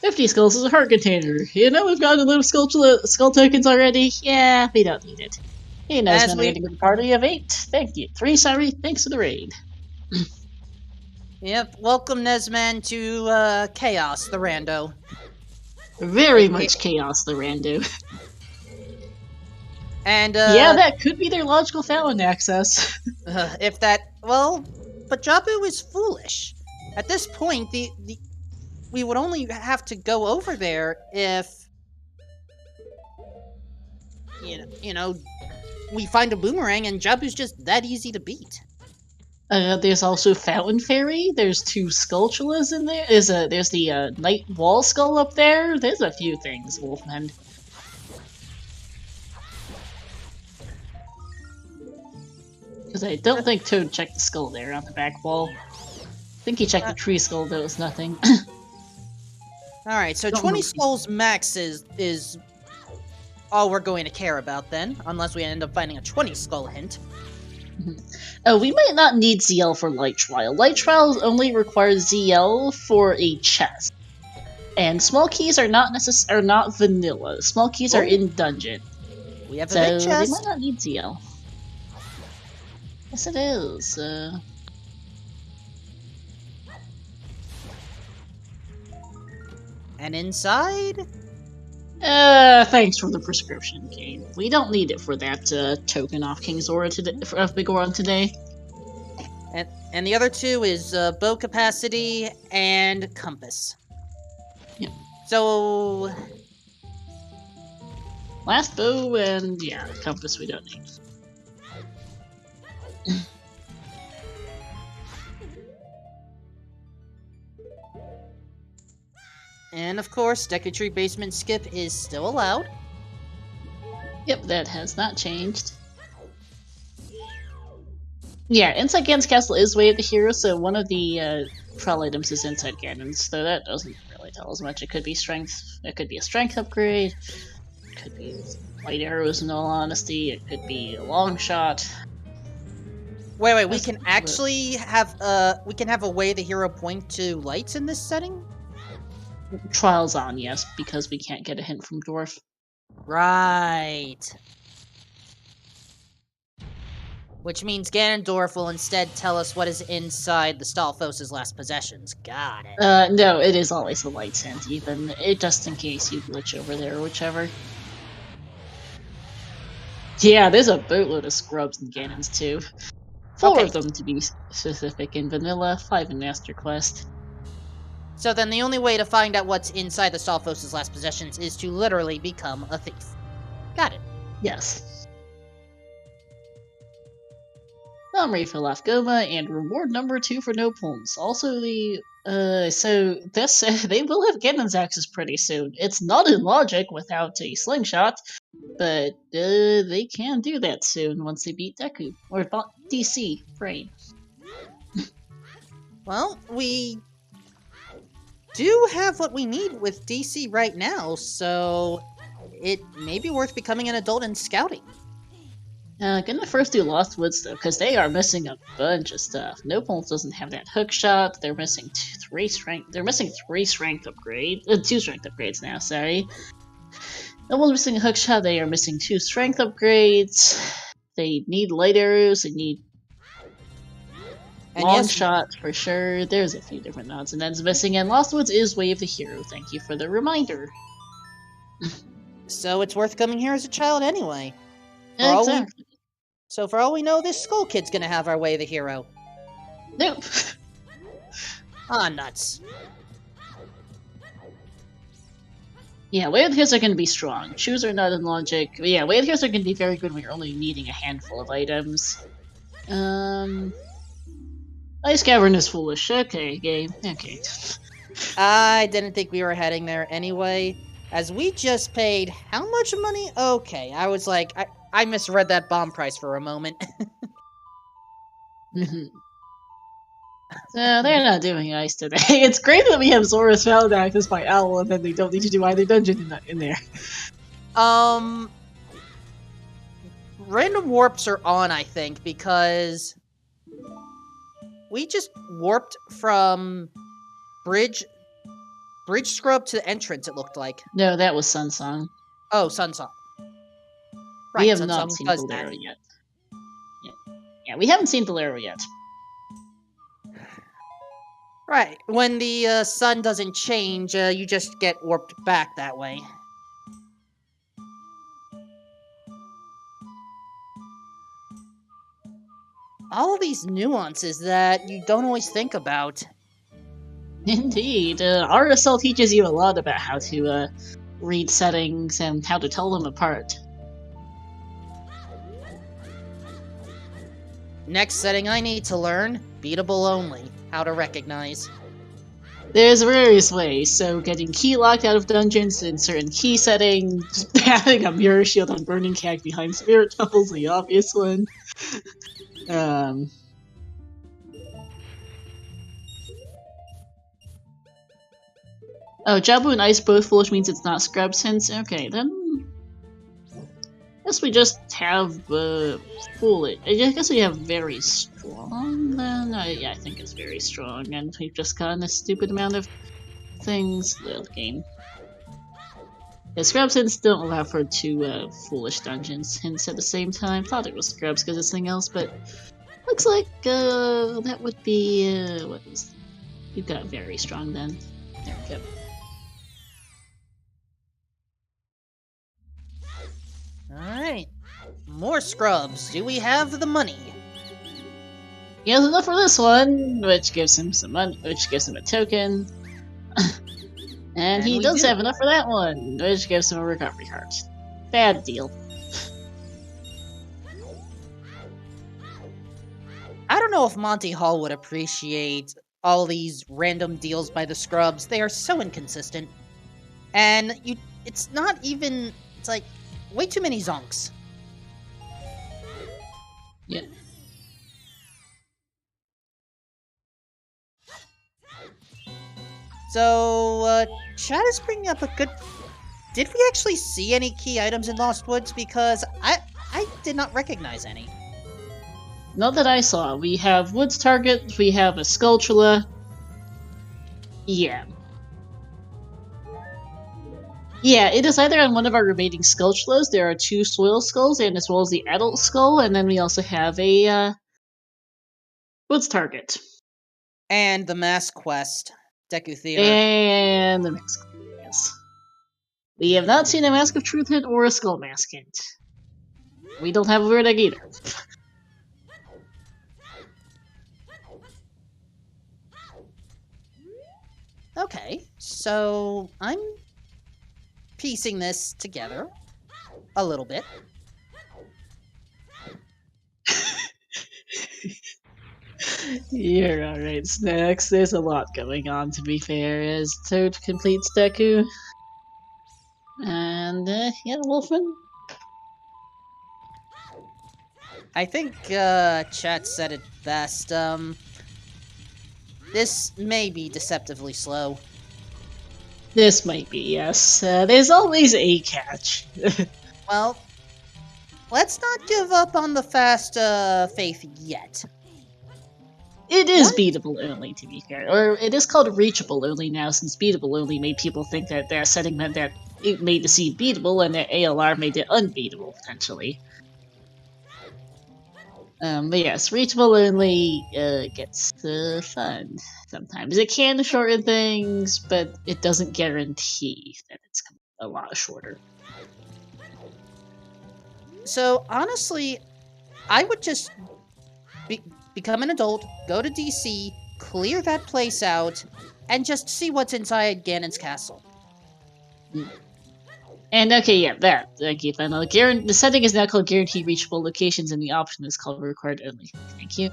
50 skulls is a heart container. You know we've got a little skull tokens already. Yeah, we don't need it. He knows when we're getting a party of 8. Thank you. 3, sorry. Thanks for the raid. Yep. Welcome, Nesman, to Chaos, the Rando. Very much Chaos, the Rando. And yeah, that could be their logical Fallon access. If that, well, but Jabu is foolish. At this point, we would only have to go over there if you know we find a boomerang, and Jabu's just that easy to beat. There's also Fountain Fairy. There's 2 Skulltulas in there. There's the Night Wall Skull up there. There's a few things, Wolfman. Because I don't think Toad checked the skull there on the back wall. I think he checked the tree skull, though it was nothing. Alright, so 20 skulls max is all we're going to care about then, unless we end up finding a 20 skull hint. Oh, we might not need ZL for Light Trial. Light Trial only requires ZL for a chest. And small keys are not vanilla. Small keys are in dungeon. We have a big chest. They might not need ZL. Yes, it is. And inside? Thanks for the prescription, Kane. We don't need it for that token off King Zora today, of Big Oron today. And the other 2 is bow capacity and compass. Yeah. So last bow and yeah, compass we don't need. And of course, Deku Basement skip is still allowed. Yep, that has not changed. Yeah, inside Ganon's castle is way at the hero, so one of the trial items is inside Ganon's, though that doesn't really tell us much. It could be strength. It could be a strength upgrade. It could be light arrows. In all honesty, it could be a long shot. Wait, we can actually have a way the hero point to lights in this setting? Trials on, yes, because we can't get a hint from Dwarf. Right. Which means Ganondorf will instead tell us what is inside the Stalfos' last possessions. Got it. No, it is always a light hint, even just in case you glitch over there or whichever. Yeah, there's a boatload of scrubs in Ganon's too. 4 of them to be specific in Vanilla, 5 in Master Quest. So then the only way to find out what's inside the Stalfos' last possessions is to literally become a thief. Got it. Yes. refill off Goma, and reward number 2 for nopons. Also, so this they will have Ganon's axes pretty soon. It's not in logic without a slingshot, but they can do that soon once they beat Deku or DC Brain. Well, we do have what we need with DC right now, so it may be worth becoming an adult in scouting. Gonna first do Lost Woods though, because they are missing a bunch of stuff. Nopons doesn't have that hook shot. They're missing 3 strength. They're missing 3 strength upgrades. 2 strength upgrades now. Sorry. Nopons missing a hook shot. They are missing 2 strength upgrades. They need light arrows. They need long shot for sure. There's a few different odds and ends missing, and Lost Woods is Way of the Hero. Thank you for the reminder. So it's worth coming here as a child anyway. Exactly. So for all we know, this Skull Kid's gonna have our Way of the Hero. Nope. Ah, nuts. Yeah, Way of the Heroes are gonna be strong. Shoes are not in logic. But yeah, Way of the Heroes are gonna be very good when you're only needing a handful of items. Ice Cavern is foolish. Okay, game. Okay. I didn't think we were heading there anyway, as we just paid how much money? Okay, I was like, I misread that bomb price for a moment. So they're not doing ice today. It's great that we have Zora's Fountain access by Owl, and then they don't need to do either dungeon in there. Random warps are on, I think, because we just warped from Bridge Scrub to the entrance, it looked like. No, that was Sun Song. Oh, Sun Song. Right, We have Sun not Song seen does Bolero that. yet. Yeah, we haven't seen Bolero yet. Right, when the sun doesn't change, you just get warped back that way. All of these nuances that you don't always think about. Indeed. RSL teaches you a lot about how to read settings and how to tell them apart. Next setting I need to learn, beatable only, how to recognize. There's various ways, so getting key locked out of dungeons in certain key settings, having a mirror shield on Burning Cag behind Spirit Temple's the obvious one. Oh, Jabu and Ice both foolish means it's not Scrub Sense? Okay, then... I guess we just have, foolish. I guess we have very strong, then? Yeah, I think it's very strong, and we've just gotten a stupid amount of things. Little game. Yeah, Scrubs hints don't allow for 2, foolish dungeons hints at the same time. Thought it was Scrubs because it's something else, but... Looks like, that would be, what is... You've got very strong, then. There we go. Alright. More scrubs. Do we have the money? He has enough for this one, which gives him some money, which gives him a token. and he does have enough for that one, which gives him a recovery heart. Bad deal. I don't know if Monty Hall would appreciate all these random deals by the scrubs. They are so inconsistent. And it's not even, it's like, way too many zonks. Yeah. So, chat is bringing up a good... Did we actually see any key items in Lost Woods? Because I did not recognize any. Not that I saw. We have Woods Target, we have a Skulltula. Yeah. Yeah, it is either on one of our remaining Skulltulas. There are 2 Soil Skulls, and as well as the Adult Skull, and then we also have a, Woods Target. And the Mask Quest, Deku Theater. And the Mask, yes. We have not seen a Mask of Truth hint or a Skull Mask hint. We don't have a Weird Egg either. Okay, so I'm piecing this together a little bit. You're alright, Snacks. There's a lot going on, to be fair, as Toad completes Deku. And, yeah, Wolfman? I think chat said it best. This may be deceptively slow. This might be, yes. There's always a catch. Well, let's not give up on the fast faith yet. It is What? beatable only, to be fair. Or it is called reachable only now, since beatable only made people think that that setting meant that it made the seed beatable, and that ALR made it unbeatable, potentially. But yes, reachable only gets fun sometimes. It can shorten things, but it doesn't guarantee that it's a lot shorter. So honestly, I would just become an adult, go to DC, clear that place out, and just see what's inside Ganon's castle. And okay, yeah, that. Thank you, Final. The setting is now called Guaranteed Reachable Locations, and the option is called Required Only. Thank you.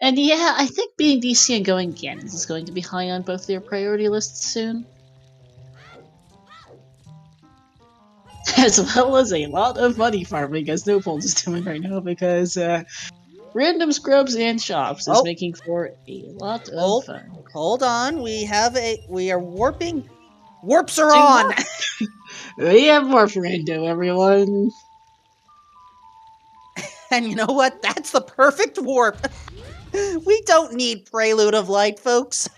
And yeah, I think being DC and going Ganon's is going to be high on both their priority lists soon. As well as a lot of money farming, as Nopons is doing right now, because random scrubs and shops is making for a lot of fun. Hold on, we are warping. Warps are on! We have more Rando, everyone. And you know what? That's the perfect warp. We don't need Prelude of Light, folks.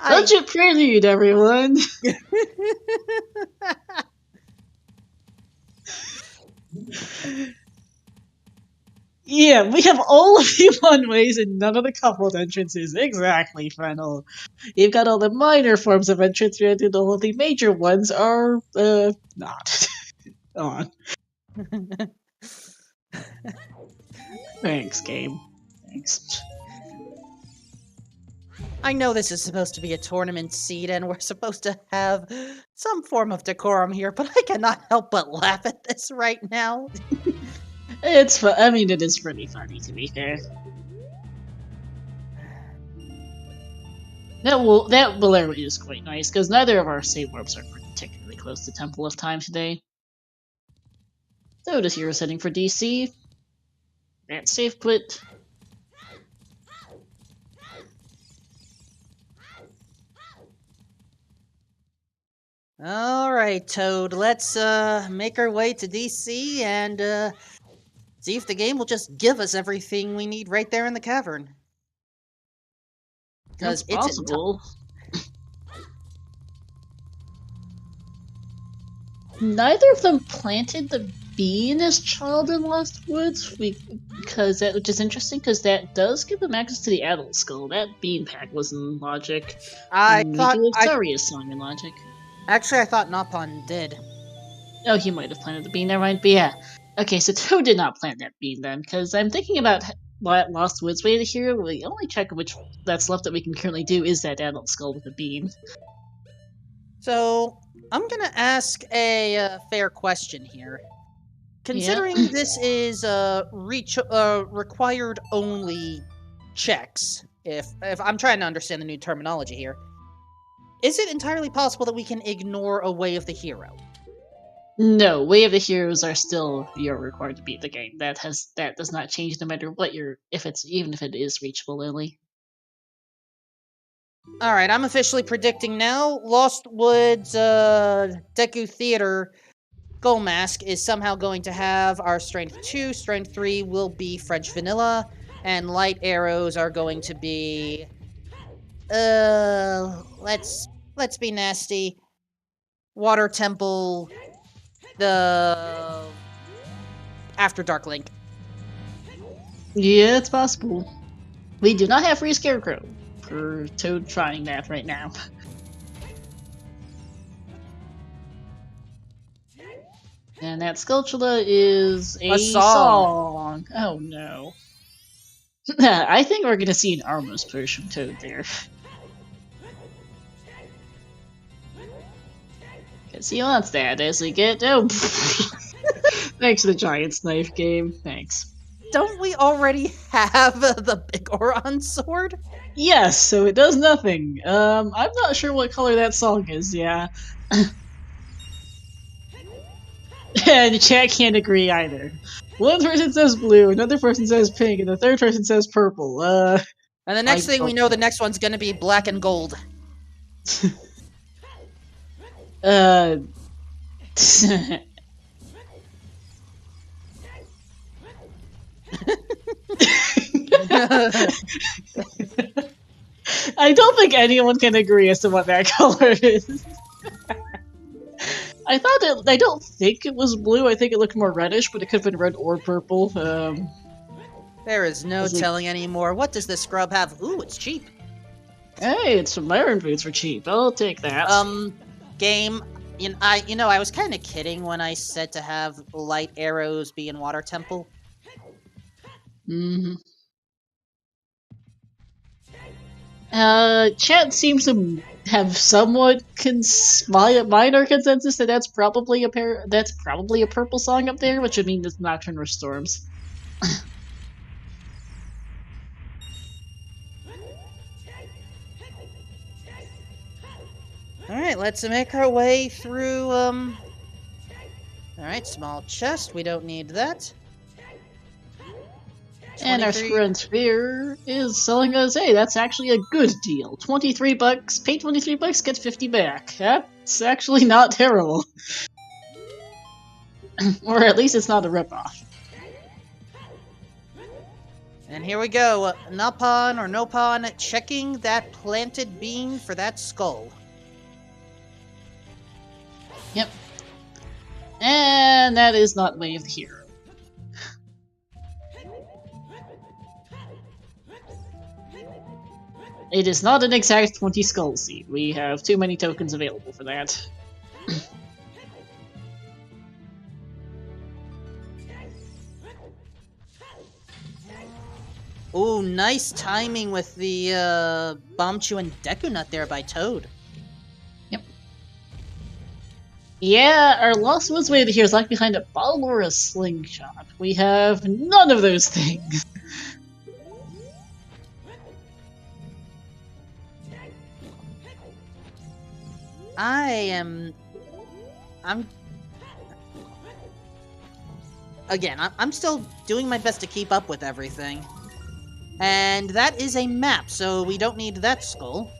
Budget Prelude, everyone. Yeah, we have all of the one-ways and none of the coupled entrances. Exactly, Fennel. You've got all the minor forms of entrance granted, all of the major ones are, not. on. Thanks, game. Thanks. I know this is supposed to be a tournament seed and we're supposed to have some form of decorum here, but I cannot help but laugh at this right now. It's fun. I mean, it is pretty funny, to be fair. That Valero is quite nice, because neither of our save warps are particularly close to Temple of Time today. So does hero setting for DC. That save quit. Alright, Toad, let's make our way to DC and see if the game will just give us everything we need right there in the cavern. That's possible. Neither of them planted the bean as child in Lost Woods, because that, which is interesting, because that does give them access to the adult skull. That bean pack was in Logic. I thought Zarya's song in Logic. Actually, I thought Nopon did. Oh, he might have planted the bean, never mind. But yeah. Okay, so Toad did not plant that bean then, because I'm thinking about Lost Woods way to here. The only check of which that's left that we can currently do is that adult skull with a bean. So, I'm gonna ask a fair question here. Considering this is required only checks, if I'm trying to understand the new terminology here, is it entirely possible that we can ignore a Way of the Hero? No, Way of the Heroes are still you're required to beat the game. That does not change no matter what even if it is reachable only. Alright, I'm officially predicting now. Lost Woods Deku Theater Goal Mask is somehow going to have our Strength 2, Strength 3 will be French Vanilla, and Light Arrows are going to be let's be nasty. Water Temple, the After Dark Link. Yeah, it's possible. We do not have Free Scarecrow for Toad trying that right now. And that Skulltula is a song. Oh no. I think we're gonna see an Armos push from Toad there. Because he wants that as we get. Oh! Thanks to the Giant's Knife game. Thanks. don't we already have the big Oron sword? Yes, so it does nothing. I'm not sure what color that song is, yeah. And the chat can't agree either. One person says blue, another person says pink, and the third person says purple. And the next I thing we don't know, the next one's gonna be black and gold. I don't think anyone can agree as to what that color is. I don't think it was blue. I think it looked more reddish, but it could have been red or purple. There is no telling anymore. What does this scrub have? Ooh, it's cheap. Hey, it's some iron boots for cheap. I'll take that. Game. I was kind of kidding when I said to have light arrows be in Water Temple. Mm-hmm. Chat seems to have somewhat minor consensus that that's probably a purple song up there, which would mean it's Nocturnal Storms. Alright, let's make our way through, Alright, small chest, we don't need that. And our Screw Sphere is selling us, hey, that's actually a good deal. 23 bucks, pay 23 bucks, get 50 back. That's actually not terrible. Or at least it's not a ripoff. And here we go, Nopon or Nopon checking that planted bean for that skull. Yep. And that is not Way of the Hero. It is not an exact 20 skull seed. We have too many tokens available for that. Ooh, nice timing with the Bombchu and Deku Nut there by Toad. Yep. Yeah, our Lost Woods Way of the Hero is like behind a bottle or a slingshot. We have none of those things. I'm still doing my best to keep up with everything. And that is a map, so we don't need that skull.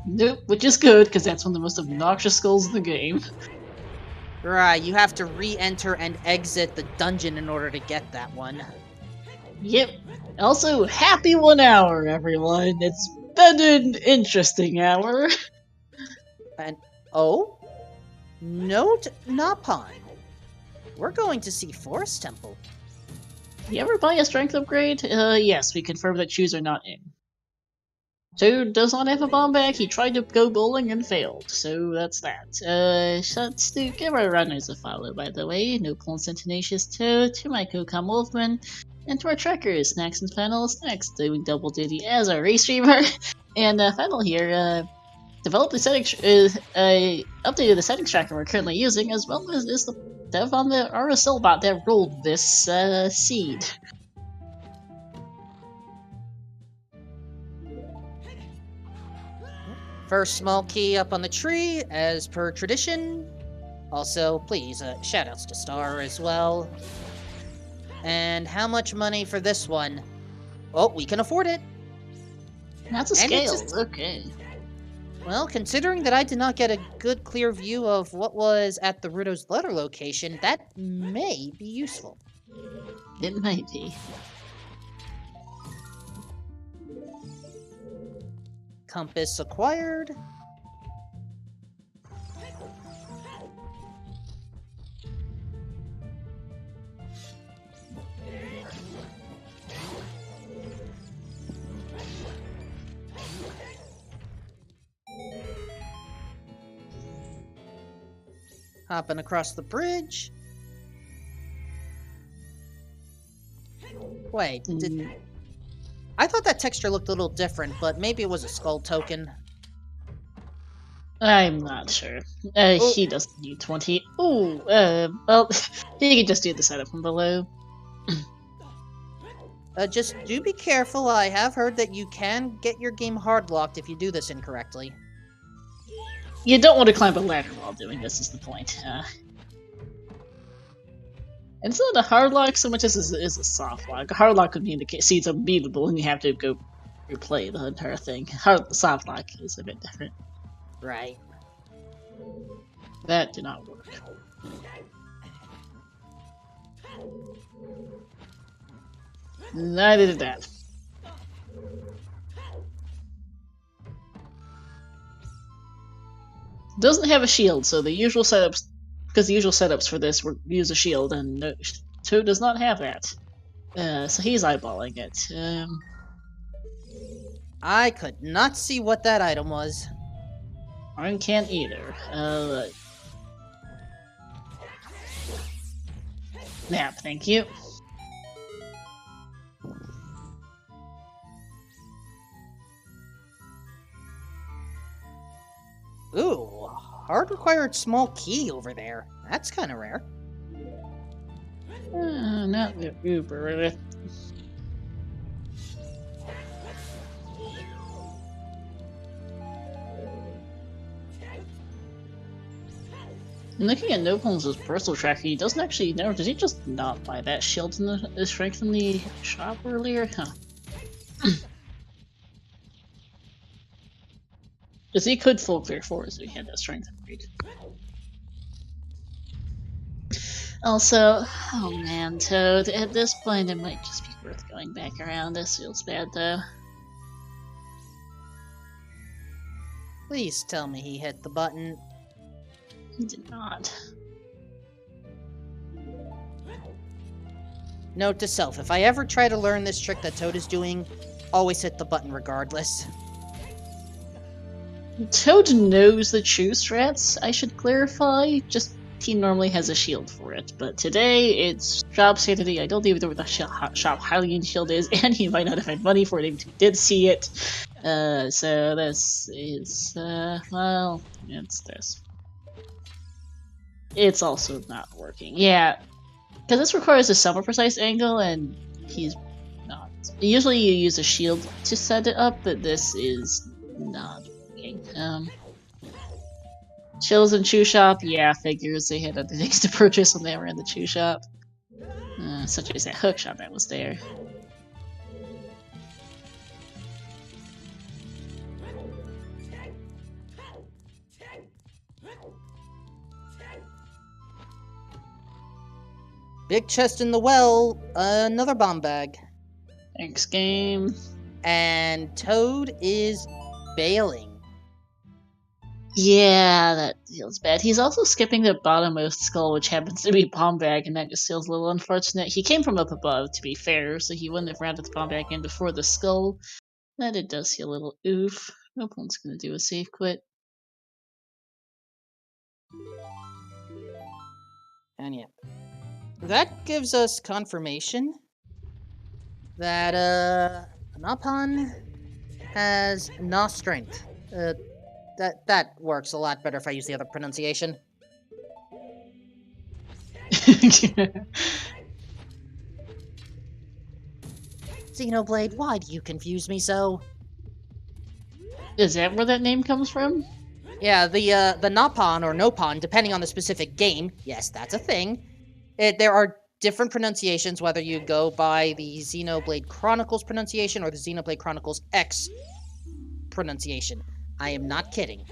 Nope, which is good, because that's one of the most obnoxious skulls in the game. Right, you have to re-enter and exit the dungeon in order to get that one. Yep. Also, happy 1 hour, everyone. It's been an interesting hour. And, oh? Note Nopon. We're going to see Forest Temple. You ever buy a strength upgrade? Yes, we confirm that shoes are not in. Toad does not have a bomb bag. He tried to go bowling and failed, so that's that. Let's give our runners a follow, by the way. No Pulse and Tenacious Toad, to my co-com Wolfman, and to our trackers, Snacks and Panels, next doing double duty as a race streamer. And final here, developed the settings, updated the settings tracker we're currently using, as well as is the dev on the RSL bot that rolled this seed. First small key up on the tree, as per tradition. Also, please, shoutouts to Star as well. And how much money for this one? Oh, we can afford it. That's a scale, okay. Well, considering that I did not get a good clear view of what was at the Rudo's letter location, that may be useful. It might be. Compass acquired. Hopping across the bridge. Wait, I thought that texture looked a little different, but maybe it was a skull token. I'm not sure. He doesn't need 20. Ooh, well, he can just do the setup from below. Just do be careful. I have heard that you can get your game hard locked if you do this incorrectly. You don't want to climb a ladder while doing this, is the point. It's not a hard lock so much as it is a soft lock. A hard lock would mean the seat's unbeatable and you have to go replay the entire thing. Soft lock is a bit different. Right. That did not work. Neither did that. Doesn't have a shield, so the usual setups, because the usual setups for this would use a shield, and no, Toad does not have that. So he's eyeballing it. I could not see what that item was. I can't either. Nap, thank you. Ooh, hard required small key over there. That's kind of rare. Not the Uber. Looking at Nopons' personal tracker, he doesn't actually know. Did he just not buy that shield in the strength in the shop earlier? Huh. Because he could full clear 4s if he had that strength upgrade. Also, oh man, Toad, at this point it might just be worth going back around. This feels bad though. Please tell me he hit the button. He did not. Note to self, if I ever try to learn this trick that Toad is doing, always hit the button regardless. Toad knows the true strats, I should clarify, just he normally has a shield for it, but today it's shop sanity. I don't even know where the shop Hylian shield is, and he might not have had money for it if he did see it. So this is, well, it's this. It's also not working. Yeah, because this requires a somewhat precise angle, and he's not. Usually you use a shield to set it up, but this is not working. Chills and Chew Shop, yeah, figures they had other things to purchase when they were in the Chew Shop. Such as that hook shop that was there. Big chest in the well, another bomb bag. Thanks, game. And Toad is bailing. Yeah, that feels bad. He's also skipping the bottommost skull, which happens to be bomb bag, and that just feels a little unfortunate. He came from up above, to be fair, so he wouldn't have rounded the bomb bag in before the skull. But it does feel a little oof. No one's gonna do a safe quit. And yeah. That gives us confirmation that, Nopon has no strength. That works a lot better if I use the other pronunciation. Xenoblade, why do you confuse me so? Is that where that name comes from? Yeah, the Nopon or Nopon, depending on the specific game, yes, that's a thing. There are different pronunciations, whether you go by the Xenoblade Chronicles pronunciation or the Xenoblade Chronicles X pronunciation. I am not kidding.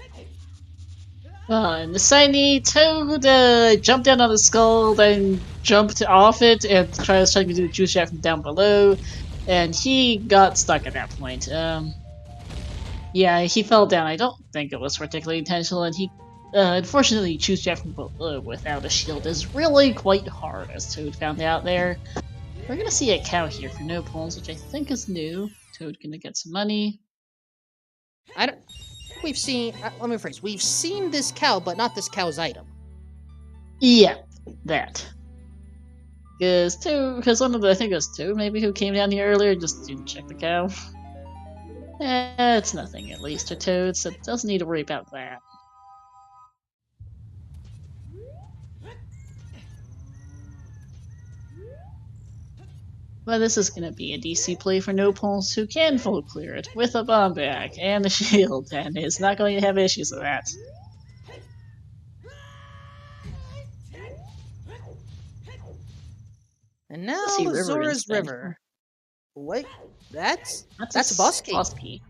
And the shiny Toad jumped down on the skull, then jumped off it and trying to do the juice shaft from down below, and he got stuck at that point. Yeah, he fell down. I don't think it was particularly intentional, and he unfortunately juice shaft from below without a shield is really quite hard, as Toad found out there. We're gonna see a cow here for no pulls, which I think is new. Toad gonna get some money. We've seen, let me rephrase, we've seen this cow, but not this cow's item. Yeah, that. Because one of the, I think it was Toad maybe who came down here earlier just to check the cow. It's nothing at least to Toad, so it doesn't need to worry about that. Well, this is gonna be a DC play for nopons who can full clear it with a bomb back and a shield, and is not going to have issues with that. And now See the River Zora's instead. River. Wait, that's a Boss boss key.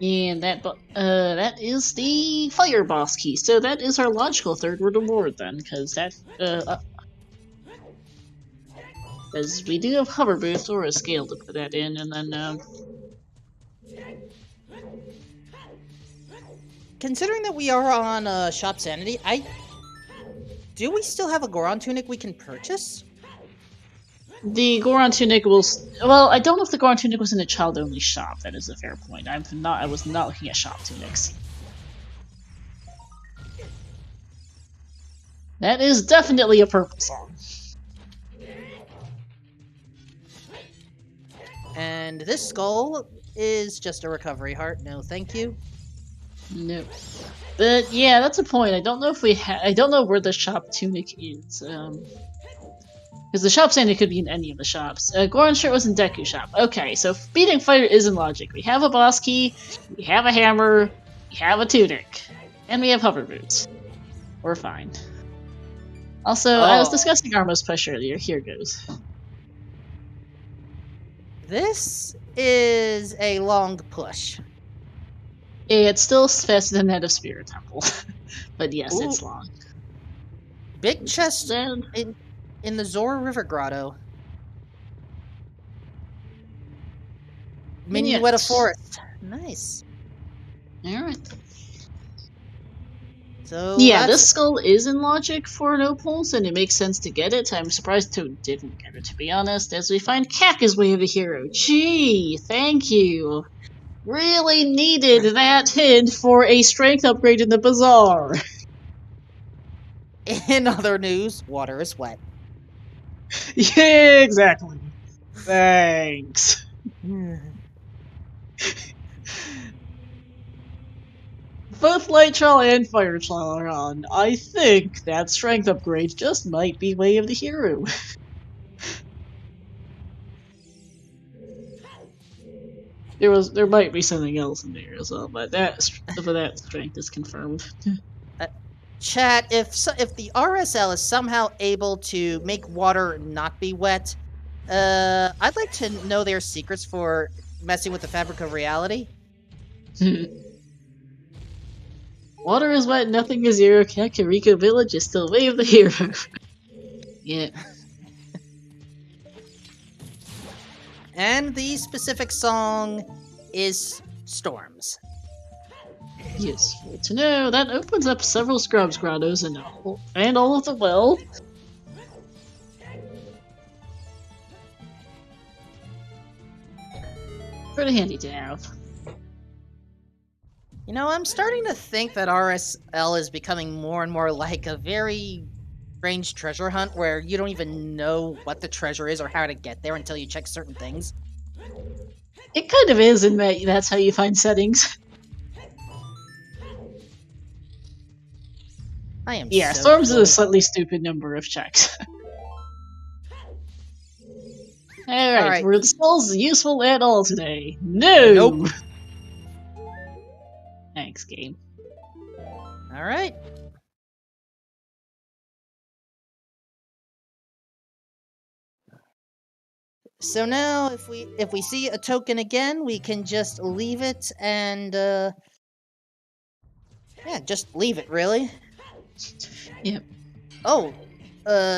key. And that is the fire boss key. So that is our logical third reward then, because that because we do have hover boost or a scale to put that in, and then Considering that we are on Shop Sanity, do we still have a Goron tunic we can purchase? the Goron tunic will. Well, I don't know if the Goron tunic was in a child-only shop. That is a fair point. I was not looking at shop tunics. That is definitely a purple song. And this skull is just a recovery heart. No, thank you. Nope. But yeah, that's a point. I don't know if I don't know where the shop tunic is. Because the shop standing could be in any of the shops. Goron shirt was in Deku shop. Okay, so beating fire is in logic. We have a boss key, we have a hammer, we have a tunic, and we have hover boots. We're fine. Also, I was discussing Armos push earlier. Here goes. This is a long push. It's still faster than that of Spirit Temple. But yes, it's Ooh. long. Big chest Then in the Zora River Grotto. Minuetta Yes. Forest. Nice. Alright. So Yeah, that's- this skull is in logic for nopons, and it makes sense to get it. I'm surprised Toad didn't get it, to be honest, as we find Kaka's Way of the Hero. Gee, thank you. Really needed that hint for a strength upgrade in the bazaar. In other news, water is wet. Yeah, exactly. Thanks. Both Light Trial and Fire Trial are on. I think that strength upgrade just might be Way of the Hero. There might be something else in there as well, but that strength is confirmed. Chat, if the RSL is somehow able to make water not be wet, I'd like to know their secrets for messing with the fabric of reality. Water is wet, nothing is zero. Kakariko Village is still Way of the Hero. Yeah. And the specific song is Storms. Useful to know. That opens up several Scrubs grottos and all of the well. Pretty handy to have. You know, I'm starting to think that RSL is becoming more and more like a very strange treasure hunt where you don't even know what the treasure is or how to get there until you check certain things. It kind of is in that that's how you find settings. I am Yeah, so Storms is cool. a slightly stupid number of checks. Alright, were the skulls useful at all today? No! Nope. Thanks, game. Alright. So now, if we see a token again, we can just leave it and yeah, just leave it really. Yep. Oh,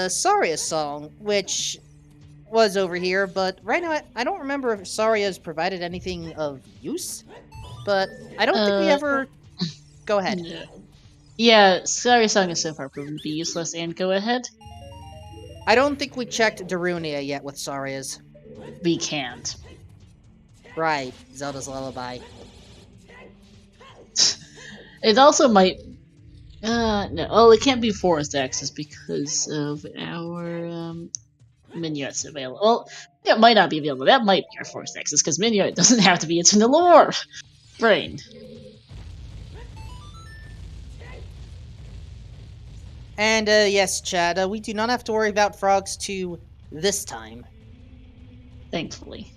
Saria's song, which was over here, but right now I don't remember if Saria has provided anything of use. But I don't think we ever. Go ahead. No. Yeah, Saria's song is so far proven to be useless, and go ahead. I don't think we checked Darunia yet with Saria's. We can't. Right, Zelda's Lullaby. It also might... no, well, it can't be Forest Access because of our, Minuet's available. Well, it might not be available. That might be our Forest Access, because Minuet doesn't have to be. It's in the lore! Brain. And, yes, Chad, we do not have to worry about frogs to this time. Thankfully.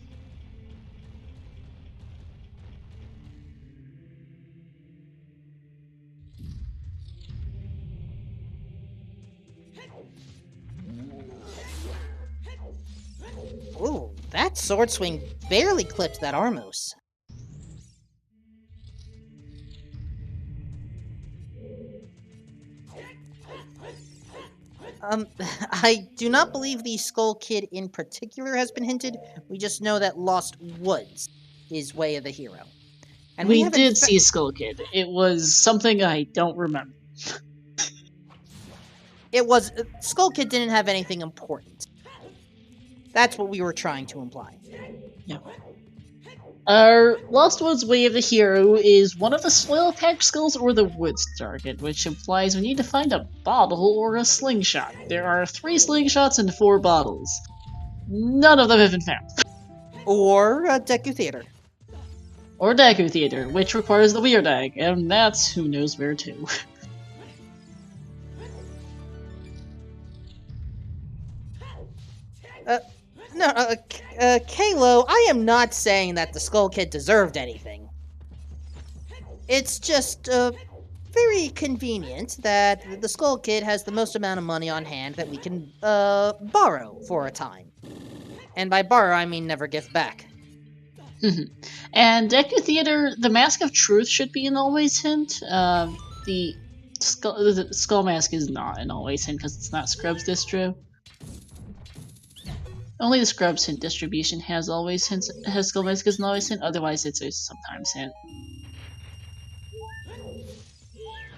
Ooh, that sword swing barely clipped that Armos. I do not believe the Skull Kid in particular has been hinted. We just know that Lost Woods is Way of the Hero. And we haven't did see Skull Kid. It was something I don't remember. It was... Skull Kid didn't have anything important. That's what we were trying to imply. Yeah. Our Lost Woods Way of the Hero is one of the soil attack skills or the woods target, which implies we need to find a bottle or a slingshot. There are 3 slingshots and 4 bottles. None of them have been found. Or Deku Theater. Or Deku Theater, which requires the Weird Egg, and that's who knows where to. No, Kalo, I am not saying that the Skull Kid deserved anything. It's just, very convenient that the Skull Kid has the most amount of money on hand that we can, borrow for a time. And by borrow, I mean never give back. And Deku Theater, the Mask of Truth should be an always hint. The Skull Mask is not an always hint because it's not Scrub's distro. Only the Scrubs hint distribution has always hints. Has Skull Mask as an always hint. Otherwise, it's a sometimes hint.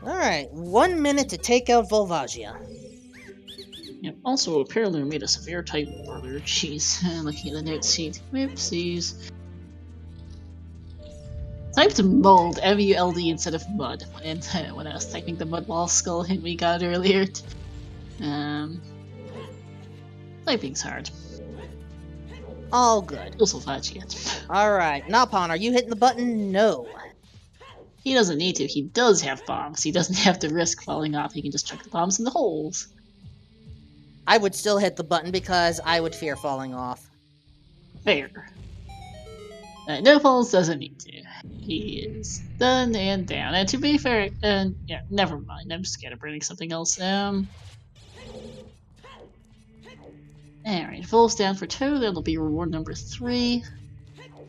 Alright, 1 minute to take out Volvagia. Yep. Also, apparently we made a severe type order. Jeez, looking at the note sheet. Whoopsies. Typed mold, M-U-L-D instead of mud, and when I was typing the mud wall skull hint we got earlier. Typing's hard. All good. Also fudge yet. Alright, Nopon, are you hitting the button? No. He doesn't need to. He does have bombs. He doesn't have to risk falling off. He can just chuck the bombs in the holes. I would still hit the button because I would fear falling off. Fair. Nopons doesn't need to. He is done and down. And to be fair, yeah, never mind. I'm scared of bringing something else. Alright, Vol's down for 2. That'll be reward number 3.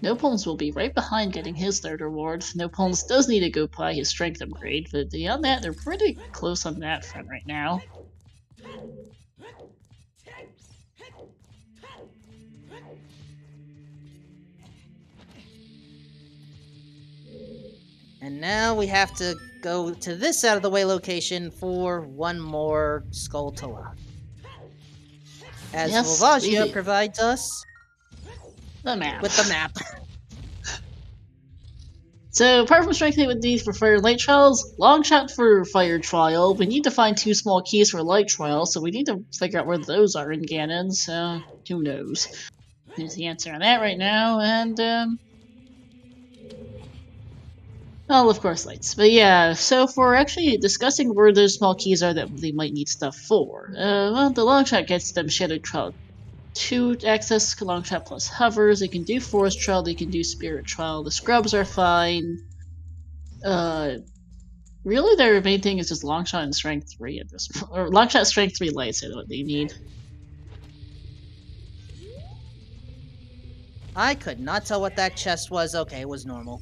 Nopons will be right behind getting his 3rd reward. Nopons does need to go apply his strength upgrade, but beyond that, they're pretty close on that front right now. And now we have to go to this out of the way location for one more Skull to lock. As Yes, Volvagia provides us the map. with the map. So, apart from strength we would need for fire and light trials, long shot for fire trial, we need to find 2 small keys for light trial, so we need to figure out where those are in Ganon, so who knows. There's the answer on that right now, and well, of course, lights. But yeah, so for actually discussing where those small keys are that they might need stuff for, well, the long shot gets them Shadow Trial 2 access, long shot plus hovers, they can do Forest Trial, they can do Spirit Trial, the Scrubs are fine. Really their main thing is just long shot and strength 3 at this point, or long shot, strength 3 lights are what they need. I could not tell what that chest was. Okay, it was normal.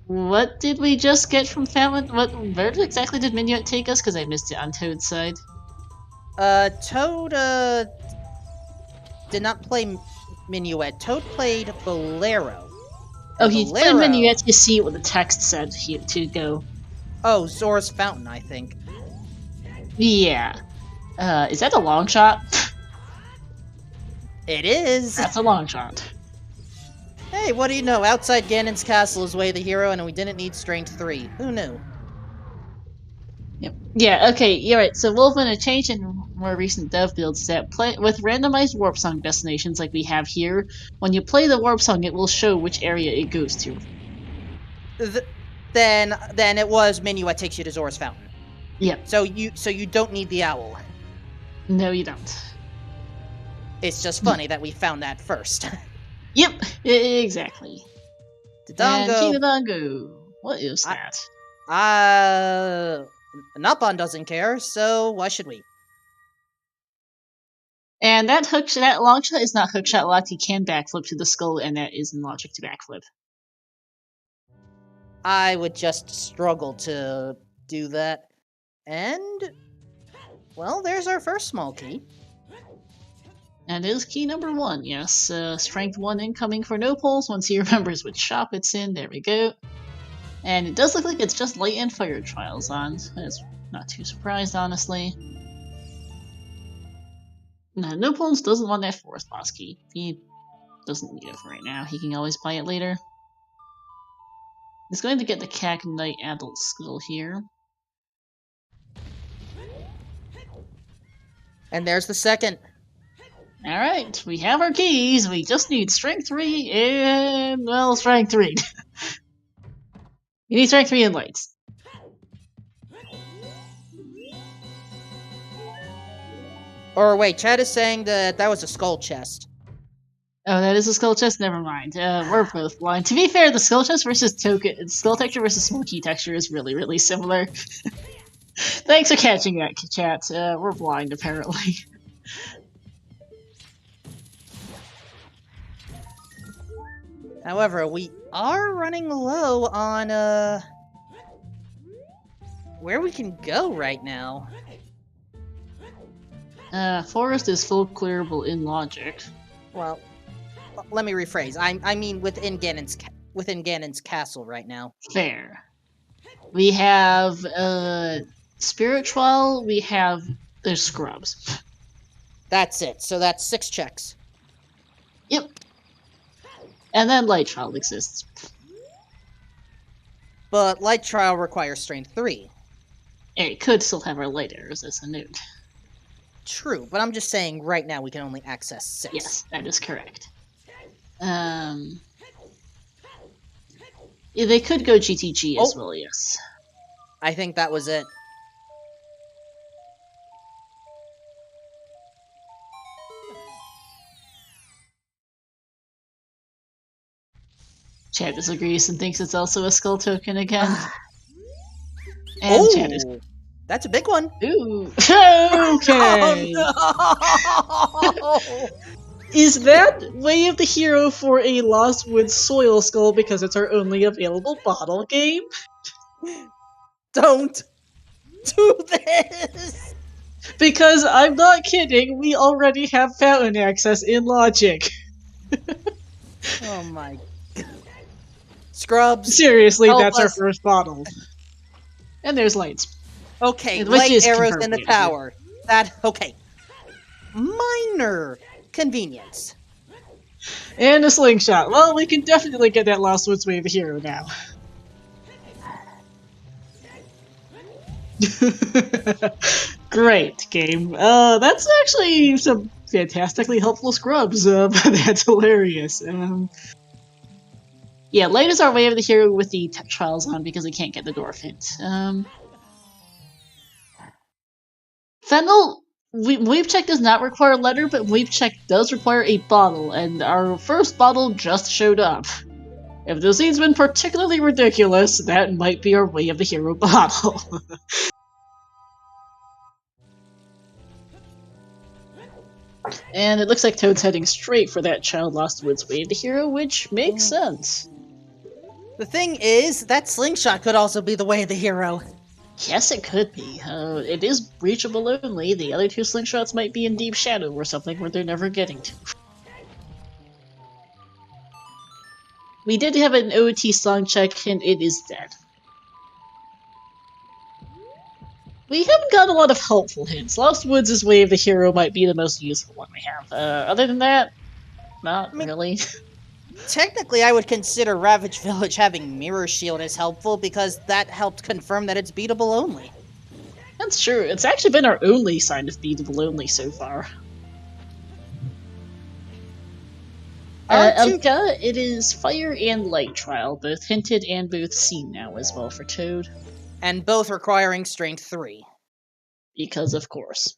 What did we just get from Fountain? Where exactly did Minuet take us? Because I missed it on Toad's side. Toad, did not play Minuet. Toad played Bolero. Oh, he played Minuet to see what the text said to go. Oh, Zora's Fountain, I think. Yeah. Is that a long shot? It is! That's a long shot. Hey, what do you know? Outside Ganon's castle is Way the Hero, and we didn't need Strength 3. Who knew? Yep. Yeah, okay, you're right. So Wolfman, a change in more recent dev builds is that with randomized warp song destinations like we have here, when you play the warp song, it will show which area it goes to. Then it was Minuet takes you to Zora's Fountain. Yep. So you don't need the owl. No, you don't. It's just funny that we found that first. Yep, exactly. And Dodongo. Kidodongo. What is that? Nopon doesn't care, so why should we? And that long shot is not hookshot locked. He can backflip to the skull, and that is in logic to backflip. I would just struggle to do that. And, well, there's our first small key. And it is key number 1, yes. Strength 1 incoming for nopons once he remembers which shop it's in. There we go. And it does look like it's just light and fire trials on. That's not too surprised, honestly. No, nopons doesn't want that fourth boss key. He doesn't need it for right now. He can always buy it later. He's going to get the Cac Knight Adult skill here. And there's the second. Alright, we have our keys. We just need Strength 3 and, well, Strength 3. You need Strength 3 and lights. Or wait, Chad is saying that was a skull chest. Oh, that is a skull chest? Never mind. We're both blind. To be fair, the skull chest versus skull texture versus small key texture is really, really similar. Thanks for catching that, chat. We're blind, apparently. However, we are running low on, where we can go right now. Forest is full clearable in logic. Well, let me rephrase. I mean within Ganon's castle right now. Fair. We have, Spiritual, there's Scrubs. That's it. So that's 6 checks. Yep. And then Light Trial exists. But Light Trial requires Strength 3. It could still have our light arrows as a note. True, but I'm just saying right now we can only access 6. Yes, that is correct. Yeah, they could go GTG as well, yes. I think that was it. Chad disagrees and thinks it's also a skull token again. And Chad is... That's a big one. Ooh. Okay. Oh, no! Is that Way of the Hero for a Lost Woods Soil Skull because it's our only available bottle game? Don't do this! Because I'm not kidding, we already have fountain access in Logic. Oh my god. Scrubs. Seriously, that's our us. first bottle. And there's lights. Okay, Which light is arrows in the confirmed, tower. Okay. Minor convenience. And a slingshot. Well, we can definitely get that Lost Woods Way of the Hero now. Great game. That's actually some fantastically helpful scrubs, but that's hilarious. Yeah, light is our Way of the Hero with the tech trials on because we can't get the dwarf hint. Fennel, Weave Check does not require a letter, but Weave Check does require a bottle, and our first bottle just showed up. If the scene's been particularly ridiculous, that might be our Way of the Hero bottle. And it looks like Toad's heading straight for that Child Lost Woods Way of the Hero, which makes sense. The thing is, that slingshot could also be the way of the hero. Yes, it could be. It is reachable only. The other two slingshots might be in deep shadow or something where they're never getting to. We did have an OT song check, and it is dead. We haven't got a lot of helpful hints. Lost Woods' Way of the Hero might be the most useful one we have. Other than that, not really. Technically, I would consider Ravage Village having Mirror Shield as helpful because that helped confirm that it's beatable only. That's true. It's actually been our only sign of beatable only so far. Elka, it is Fire and Light Trial, both hinted and both seen now as well for Toad. And both requiring strength 3. Because of course.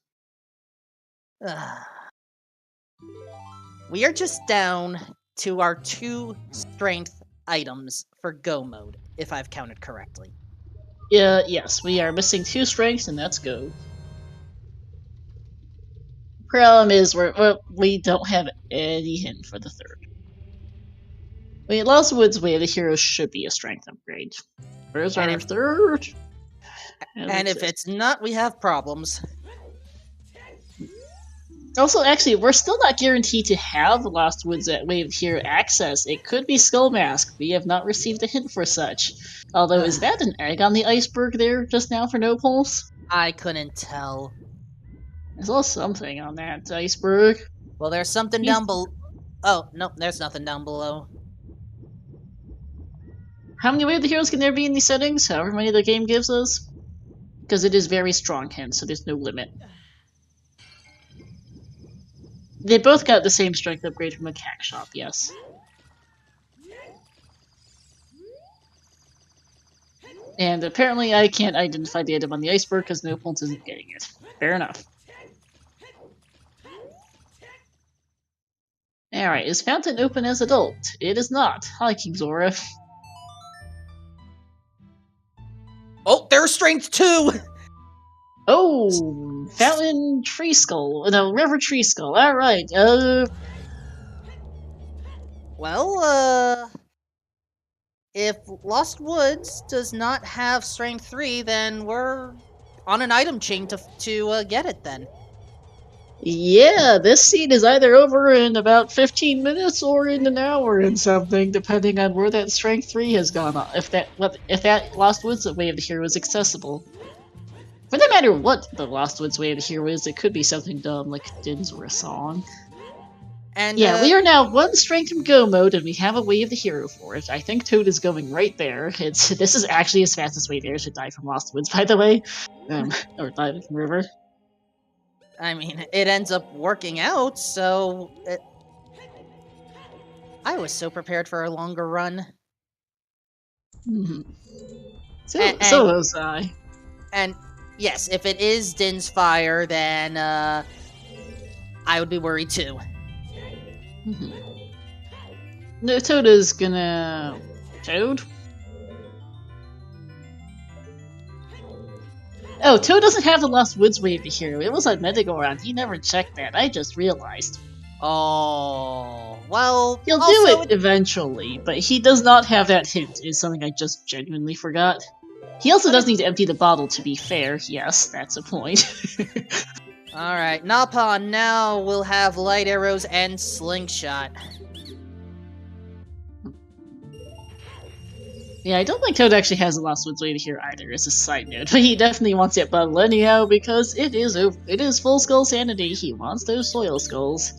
We are just down to our 2 strength items for go mode, if I've counted correctly. Yes, we are missing 2 strengths, and that's go. Problem is, we don't have any hint for the third. I mean, Lost Woods Way of the Heroes should be a strength upgrade. Where's our third? And if it's not, we have problems. Also, actually, we're still not guaranteed to have Lost Woods Way of the Hero access. It could be Skull Mask. We have not received a hint for such. Although, is that an egg on the iceberg there just now for nopons? I couldn't tell. There's also something on that iceberg. Well, there's something down below. Oh, no, there's nothing down below. How many Way of the Heroes can there be in these settings? However many the game gives us? Because it is very strong hint, so there's no limit. They both got the same strength upgrade from a cack shop, yes. And apparently I can't identify the item on the iceberg because nopons isn't getting it. Fair enough. Alright, is Fountain open as adult? It is not. Hi, King Zora. Oh, there's strength 2! Oh, Fountain Tree Skull. No, River Tree Skull. Alright, Well, if Lost Woods does not have strength 3, then we're on an item chain to get it then. Yeah, this scene is either over in about 15 minutes or in an hour and something, depending on where that Strength 3 has gone on. If that Lost Woods Way of the Hero is accessible. For that matter, what the Lost Woods Way of the Hero is, it could be something dumb like Dins or a song. And yeah, we are now 1 strength from Go mode, and we have a Way of the Hero for it. I think Toad is going right there. This is actually his fastest way there to die from Lost Woods, by the way. Or die from River. I mean, it ends up working out, so... I was so prepared for a longer run. Mm-hmm. So was I. And, yes, if it is Din's Fire, then, I would be worried too. Mm-hmm. No, Toad is gonna... Toad? Oh, Toad doesn't have the Lost Woods Way of the Hero. It was on Medigorod. He never checked that. I just realized. Oh, well... He'll do it eventually, but he does not have that hint. It's something I just genuinely forgot. He also does need to empty the bottle, to be fair. Yes, that's a point. Alright, Nopon now will have light arrows and slingshot. Yeah, I don't think Toad actually has a Lost Woods Way to Hero either, as a side note, but he definitely wants that bottle anyhow, because it is full skull sanity. He wants those soil skulls.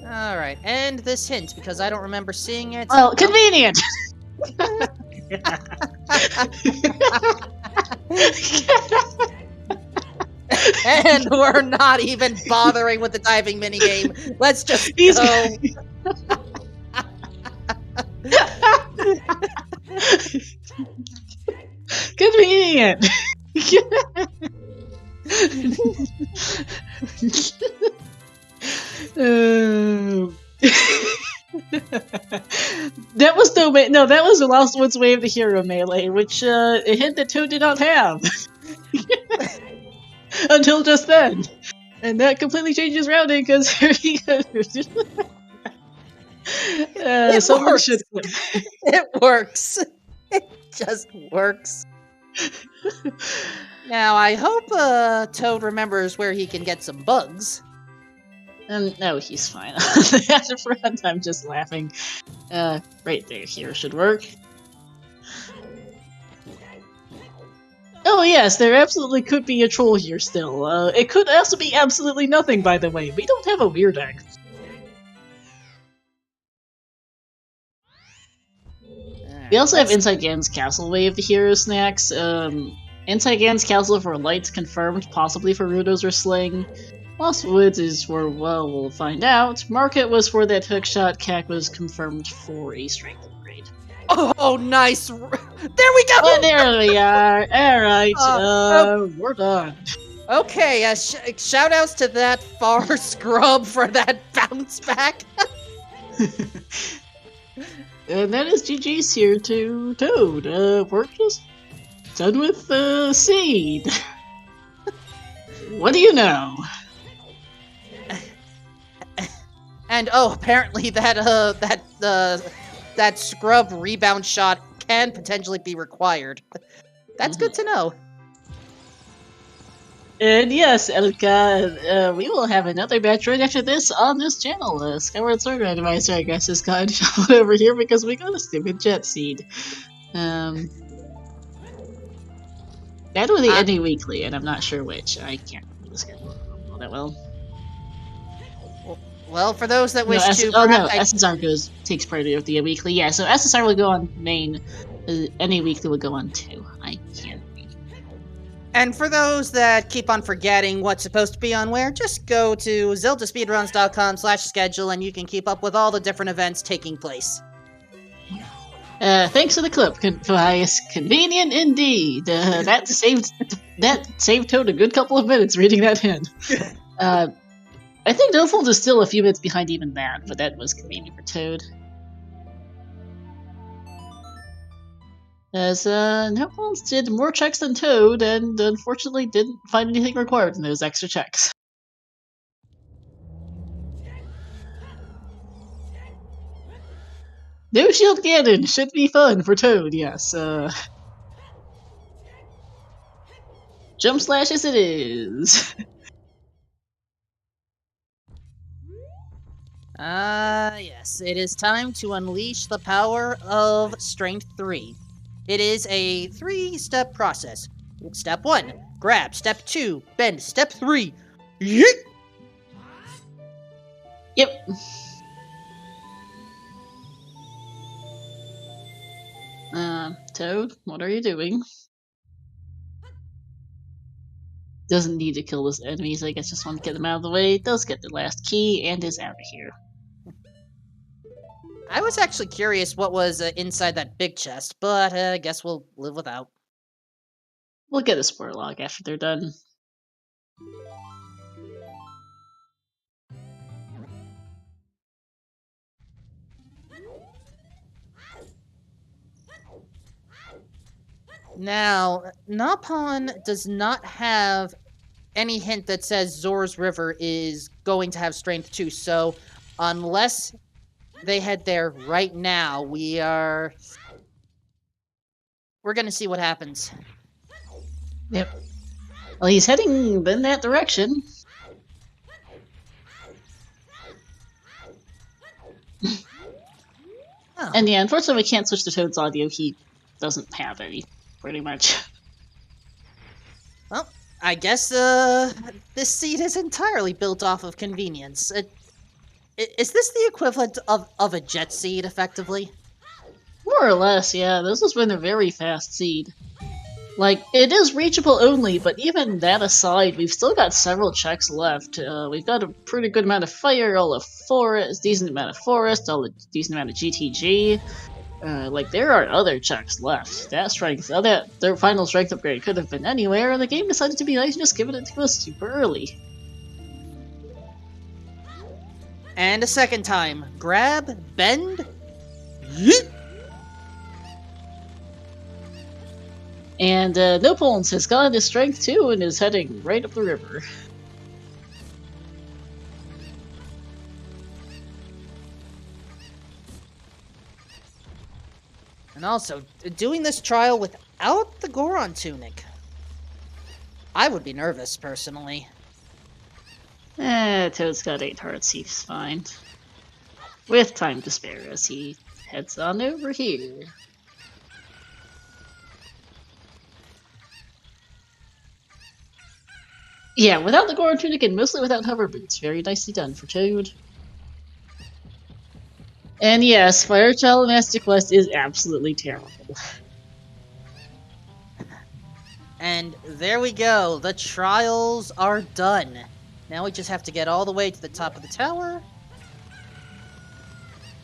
Alright, and this hint, because I don't remember seeing it. Well, convenient! And we're not even bothering with the diving minigame. Let's just go. Convenient! That was that was the Lost Woods Way of the Hero melee, which a hint that Toad did not have. Until just then. And that completely changes rounding because here he goes. Someone should. It works. It just works. Now, I hope Toad remembers where he can get some bugs. No, he's fine. At the front, I'm just laughing. Right there, here should work. Oh yes, there absolutely could be a troll here still. It could also be absolutely nothing, by the way. We don't have a weird egg. We also have Inside Ganon's Castle Way of the Hero snacks. Inside Ganon's Castle for Lights confirmed, possibly for Rudos or Sling. Lost Woods is for, well, we'll find out. Market was for that hookshot, Cack was confirmed for a strength upgrade. Oh, nice! There we go! Oh, there we are. Alright, we're done. Okay, shout outs to that far scrub for that bounce back. And that is GG's here to Toad. We're just done with the seed. What do you know? And apparently that scrub rebound shot can potentially be required. That's good to know. And yes, Elka, we will have another match right after this on this channel. Skyward Sword Randomizer, I guess, is kind of over here because we got a stupid jet seed. That would be any weekly, and I'm not sure which. I can't remember the schedule all that well. Well, for those that wish to... SSR takes priority of the weekly. Yeah, so SSR will go on main. Any weekly will go on 2. I can't read. And for those that keep on forgetting what's supposed to be on where, just go to ZeldaSpeedRuns.com/schedule and you can keep up with all the different events taking place. Thanks for the clip, Tobias. Convenient indeed. That saved Toad a good couple of minutes reading that hint. I think Nopons is still a few minutes behind even that, but that was convenient for Toad. As Nopons did more checks than Toad, and unfortunately didn't find anything required in those extra checks. No shield cannon should be fun for Toad, yes. Jump slashes it is. Yes, it is time to unleash the power of Strength 3. It is a 3-step process. Step 1, grab. Step 2, bend. Step 3, yeet! Yep. Toad, what are you doing? Doesn't need to kill those enemies, I guess just want to get them out of the way. Does get the last key and is out of here. I was actually curious what was inside that big chest, but I guess we'll live without. We'll get a spoiler log after they're done. Now, Nopon does not have any hint that says Zor's River is going to have Strength 2, so unless they head there right now, we're gonna see what happens. Yep. Well, he's heading in that direction. Oh. And yeah, unfortunately we can't switch to Toad's audio. He doesn't have any, pretty much. Well, I guess this seed is entirely built off of convenience. Is this the equivalent of a jet seed, effectively? More or less, yeah. This has been a very fast seed. Like, it is reachable only, but even that aside, we've still got several checks left. We've got a pretty good amount of fire, all of forest, decent amount of forest, all a decent amount of GTG. Like, there are other checks left. That strength, their final strength upgrade could have been anywhere, and the game decided to be nice and just giving it to us super early. And a second time. Grab, bend, yeet! And Nopons has gotten his strength too and is heading right up the river. And also, doing this trial without the Goron tunic. I would be nervous, personally. Toad's got 8 hearts, he's fine. With time to spare as he heads on over here. Yeah, without the Goron tunic and mostly without hover boots. Very nicely done for Toad. And yes, Fire Child Master Quest is absolutely terrible. And there we go. The trials are done. Now we just have to get all the way to the top of the tower.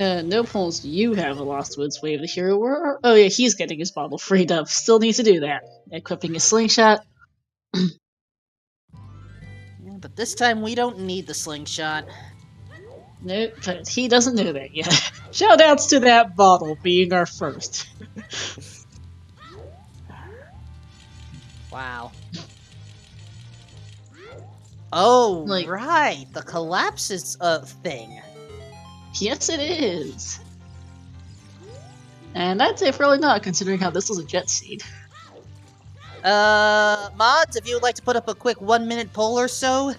No pulls, you have a Lost Woods Wave the hero. Oh yeah, he's getting his bottle freed up. Still needs to do that. Equipping his slingshot. Yeah, but this time we don't need the slingshot. Nope, but he doesn't know that yet. Shoutouts to that bottle being our first. Wow. Oh, Like- right. The collapse is a thing. Yes, it is. And I'd say probably not, considering how this was a jet seed. Mods, if you would like to put up a quick 1-minute poll or so.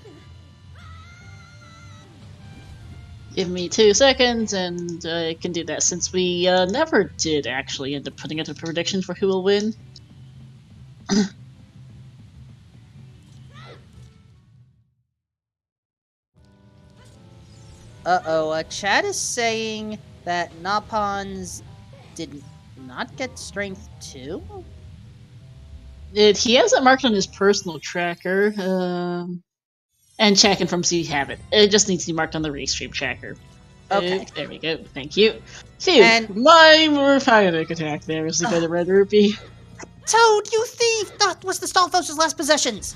Give me 2 seconds, and I can do that, since we never did actually end up putting out a prediction for who will win. Uh-oh, chat is saying that nopons did not get strength 2? He has it marked on his personal tracker, and checking from so you have it. It just needs to be marked on the restream tracker. Okay. There we go, thank you. Phew, And- my panic attack there is the good red rupee. Toad, you thief! That was the Stalfos' last possessions!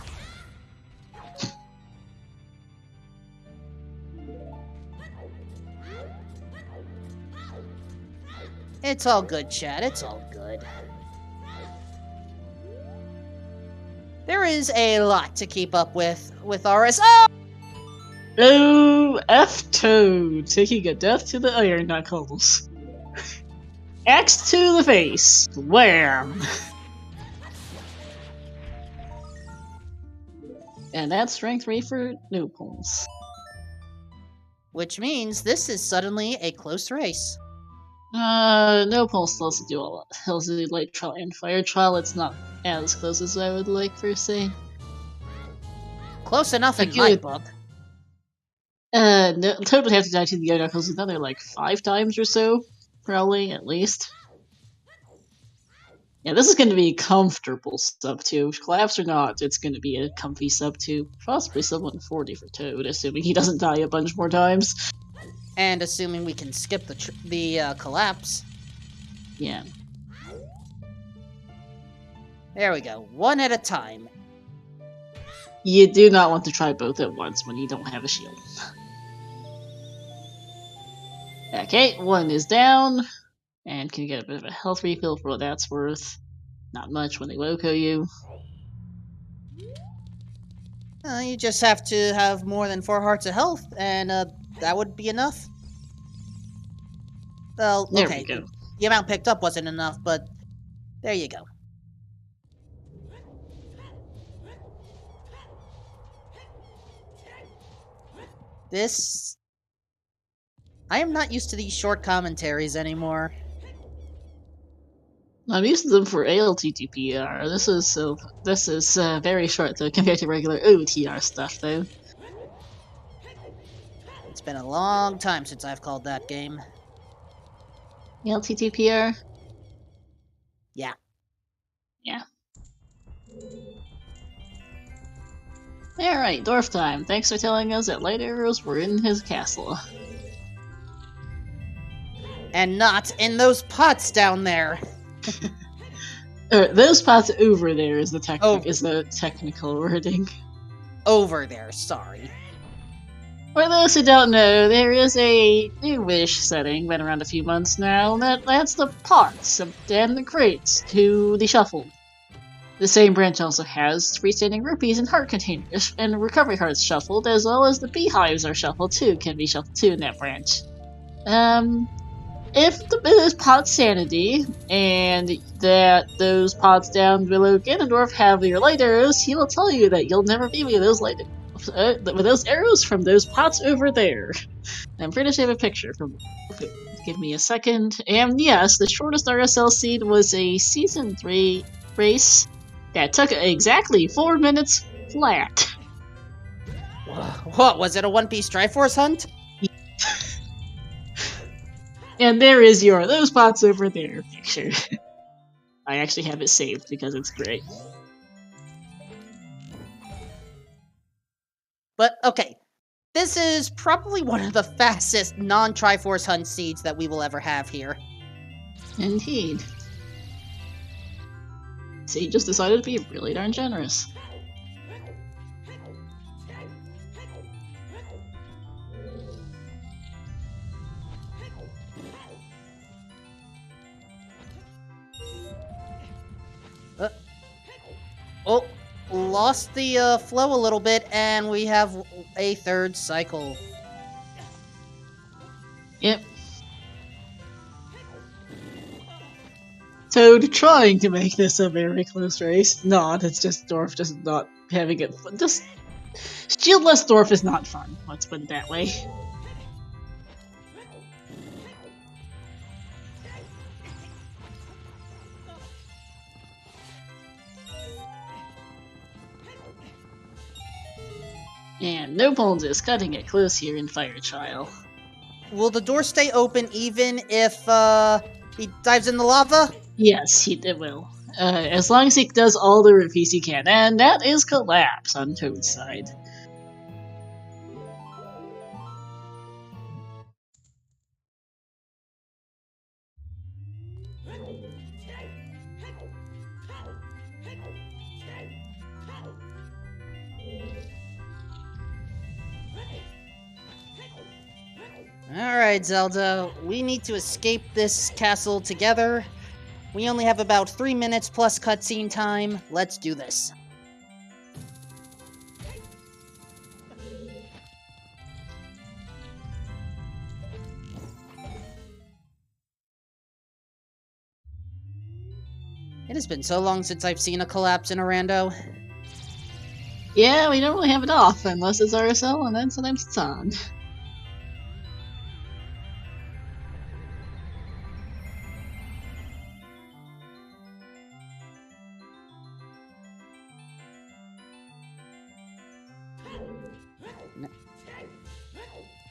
It's all good, chat. It's all good. There is a lot to keep up with RS. Oh! Oh, F Toad, taking a death to the iron knuckles. Axe to the face. Wham! And that's strength 3 for nopons. Which means this is suddenly a close race. Nopons still has to do a lot. He'll do light trial and fire trial. It's not as close as I would like, per se. Close enough in Like my you- book. No, Toad would have to die to the iron knuckles another, like, 5 times or so. Probably, at least. Yeah, this is going to be a comfortable sub 2. Collapse or not, it's going to be a comfy sub 2. Possibly sub 140 for Toad, assuming he doesn't die a bunch more times. And assuming we can skip the collapse. Yeah. There we go. One at a time. You do not want to try both at once when you don't have a shield. Okay, one is down. And can you get a bit of a health refill for what that's worth? Not much when they Woko you. You just have to have more than 4 hearts of health, and that would be enough. Well, There okay. we go. The amount picked up wasn't enough, but there you go. This... I am not used to these short commentaries anymore. I'm used to them for ALTTPR. This is very short though compared to regular OoTR stuff though. It's been a long time since I've called that game. ALTTPR? Yeah. Yeah. Alright, Dwarf time. Thanks for telling us that light arrows were in his castle. And not in those pots down there. Those pots over there is the Oh. technical wording. Over there, sorry. For those who don't know, there is a newish setting, been around a few months now, that adds the pots and the crates to the shuffle. The same branch also has freestanding rupees and heart containers, and recovery hearts shuffled, as well as the beehives are shuffled too, can be shuffled too in that branch. If those pots sanity, and that those pots down below Ganondorf have your light arrows, he will tell you that you'll never be with those arrows from those pots over there. I'm pretty sure I have a picture from. Give me a second. And yes, the shortest RSL seed was a Season 3 race that took exactly 4 minutes flat. What, was it a One Piece Triforce hunt? And there is those pots over there picture. I actually have it saved because it's great. But, okay. This is probably one of the fastest non-Triforce Hunt seeds that we will ever have here. Indeed. So he just decided to be really darn generous. Oh, lost the flow a little bit, and we have a third cycle. Yep. Toad trying to make this a very close race. Not, it's just Dorf just not having it fun. Just shieldless Dorf is not fun, let's put it that way. And nopons is cutting it close here in Fire Trial. Will the door stay open even if he dives in the lava? Yes, it will. As long as he does all the repeats he can, and that is Collapse on Toad's side. Alright, Zelda, we need to escape this castle together. We only have about 3 minutes plus cutscene time. Let's do this. It has been so long since I've seen a collapse in a rando. Yeah, we don't really have it off unless it's RSL, and then sometimes it's on.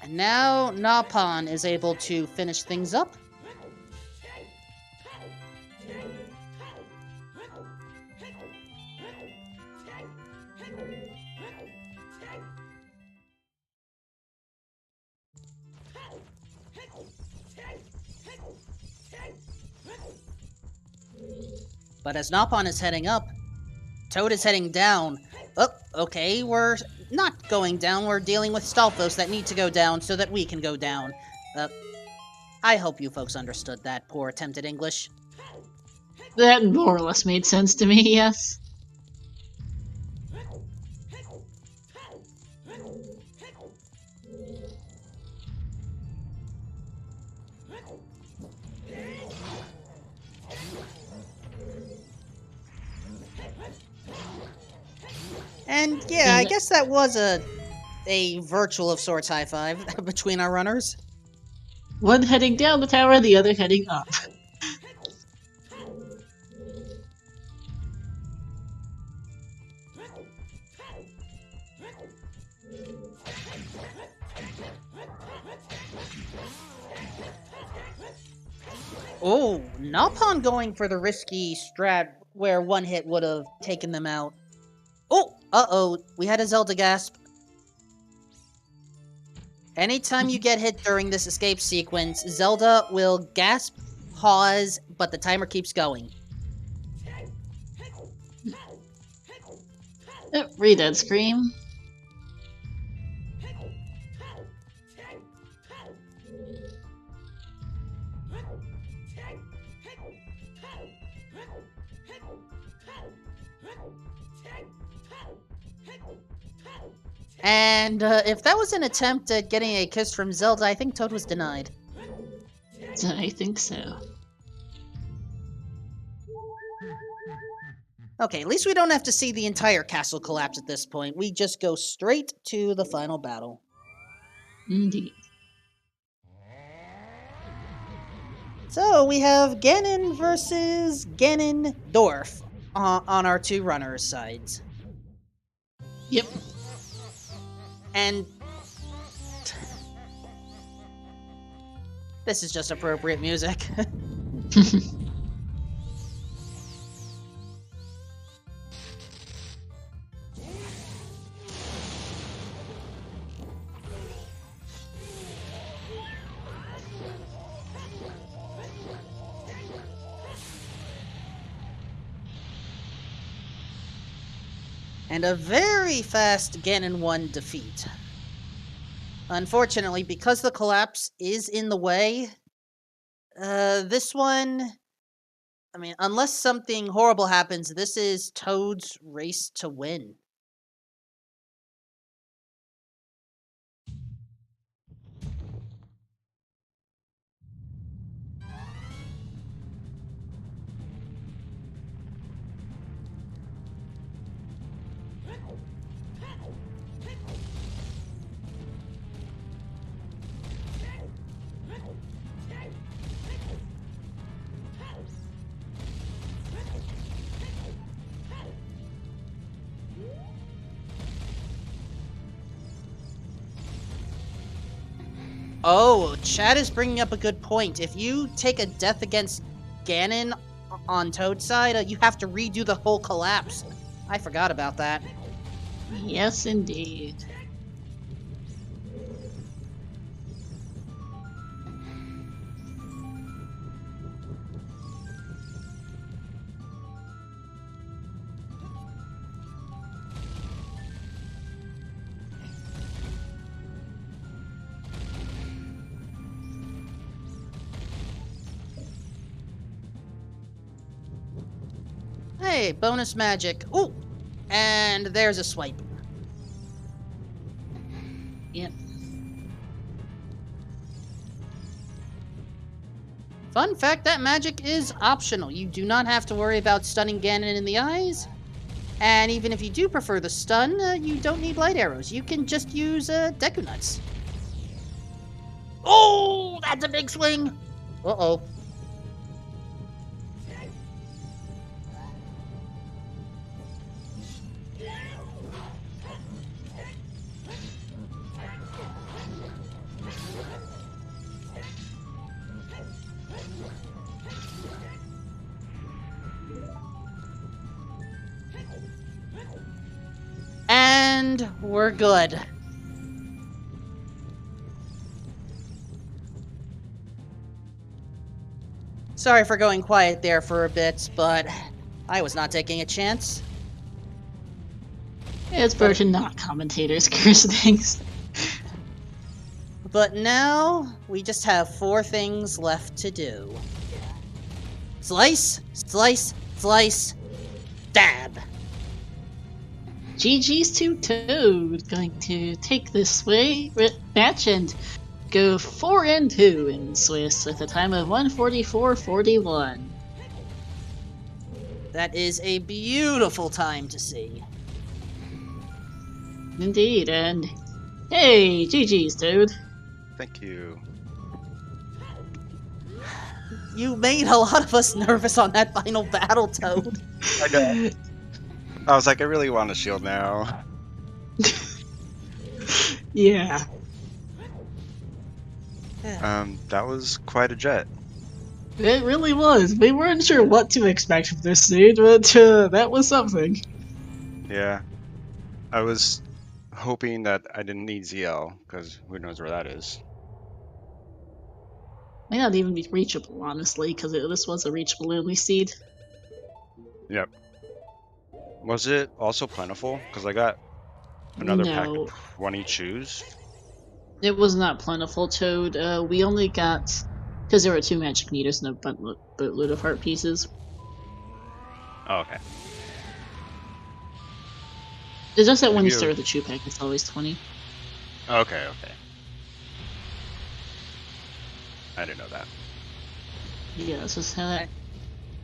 And now Nopon is able to finish things up. But as Nopon is heading up, Toad is heading down. Oh, okay, we're not going down. We're dealing with Stalfos that need to go down so that we can go down. I hope you folks understood that poor attempt at English. That more or less made sense to me, yes. And yeah, I guess that was a virtual of sorts high five between our runners. One heading down the tower, the other heading up. Oh, Nopon going for the risky strat where one hit would have taken them out. Oh, uh-oh, we had a Zelda gasp. Anytime you get hit during this escape sequence, Zelda will gasp, pause, but the timer keeps going. Redead Scream. And if that was an attempt at getting a kiss from Zelda, I think Toad was denied. I think so. Okay, at least we don't have to see the entire castle collapse at this point. We just go straight to the final battle. Indeed. So we have Ganon versus Ganondorf on our two runners' sides. Yep. And this is just appropriate music. And a very fast Ganon 1 defeat. Unfortunately, because the collapse is in the way, this one, I mean, unless something horrible happens, this is Toad's race to win. Oh, Chad is bringing up a good point. If you take a death against Ganon on Toad's side, you have to redo the whole collapse. I forgot about that. Yes, indeed. Hey, bonus magic. Ooh! And there's a swipe. Yep. Fun fact, that magic is optional. You do not have to worry about stunning Ganon in the eyes. And even if you do prefer the stun, you don't need light arrows. You can just use Deku Nuts. Oh, that's a big swing! Uh-oh. And we're good. Sorry for going quiet there for a bit, but I was not taking a chance. It's version not commentators curse things. But now, we just have 4 things left to do. Slice, slice, slice, dab. GG's to Toad, going to take this match and go 4-2 in Swiss with a time of 1:44.41. That is a beautiful time to see. Indeed, and hey, GG's, Toad. Thank you. You made a lot of us nervous on that final battle, Toad. I know. I was like, I really want a shield now. Yeah. That was quite a jet. It really was. We weren't sure what to expect from this scene, but that was something. Yeah. I was hoping that I didn't need ZL, because who knows where that is. Might not even be reachable, honestly, because this was a reachable only seed. Yep. Was it also plentiful? Because I got another pack No, of 20 chews. it was not plentiful, Toad. We only got, because there were 2 magic meters and a boatload of heart pieces. Oh, okay. It's just that when you Maybe start with the chew pack, it's always 20. Okay, okay. I didn't know that. Yeah, that's just how that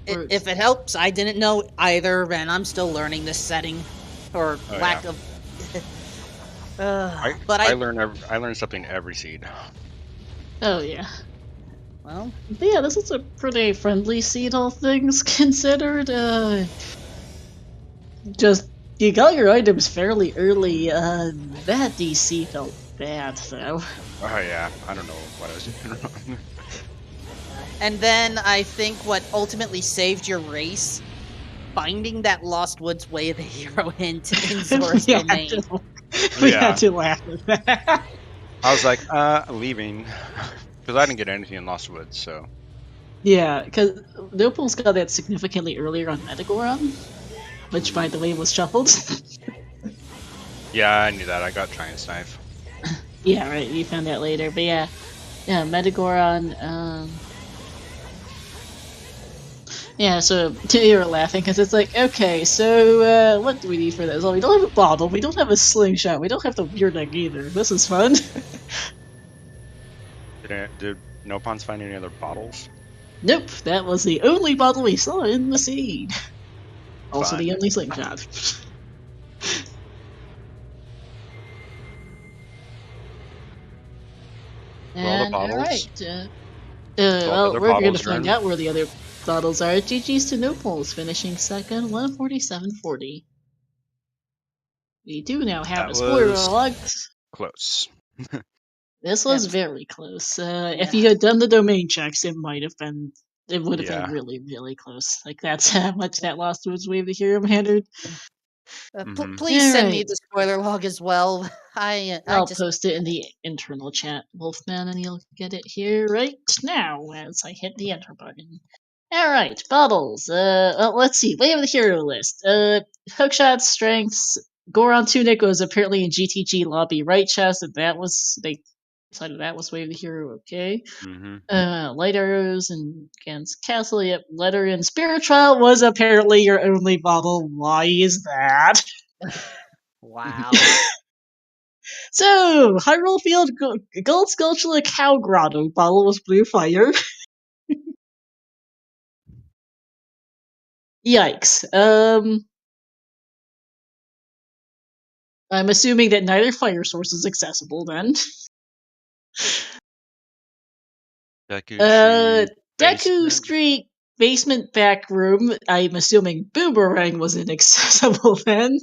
works. If it helps, I didn't know either, and I'm still learning this setting. Or lack of... but I learn something every seed. Oh, yeah. Well, But yeah, this is a pretty friendly seed, all things considered. Just, you got your items fairly early. That DC felt bad, though. Oh yeah, I don't know what I was doing wrong. and then I think what ultimately saved your race, finding that Lost Woods Way of the Hero hint in Zora's domain. We had to laugh at that. I was like, leaving. Because I didn't get anything in Lost Woods, so... Yeah, because Nopals got that significantly earlier on Metagoron, which, by the way, was shuffled. Yeah, I knew that. I got Giant's Knife. Yeah, right. You found that later, but yeah, Metagoron. Yeah, so you were laughing because it's like, okay, so what do we need for this? Well, we don't have a bottle, we don't have a slingshot, we don't have the beer deck either. This is fun. Did nopons find any other bottles? Nope, that was the only bottle we saw in the scene. Also, Fun. the only slingshot. Well, the And bottles. alright, 12 well, other we're gonna bottles are find in. out where the other bottles are. GG's to Nopols, finishing second, 147.40. We do now have That a spoiler was log. close. This was very close. If Yeah. you had done the domain checks, it might have been. It would have been Yeah. really, really close. Like that's how much that Lost Woods Wave the Hero mattered. Mhm. Please send me Alright. the spoiler log as well. I I'll just post it in the internal chat, Wolfman, and you'll get it here right now as I hit the enter button. Alright, bottles. Well, let's see. Wave of the Hero list. Hookshots, strengths. Goron Tunic was apparently in GTG lobby right chest, and that was they decided that was Wave of the Hero. Okay. Mhm. Light arrows and against Castle. Yep, letter in Spirit Trial was apparently your only bottle. Why is that? wow. So, Hyrule Field Gold Sculpture Cow Grotto bottle was Blue Fire. Yikes. I'm assuming that neither fire source is accessible then. Deku Uh, Tree Deku basement. Street basement back room. I'm assuming Boomerang was inaccessible then.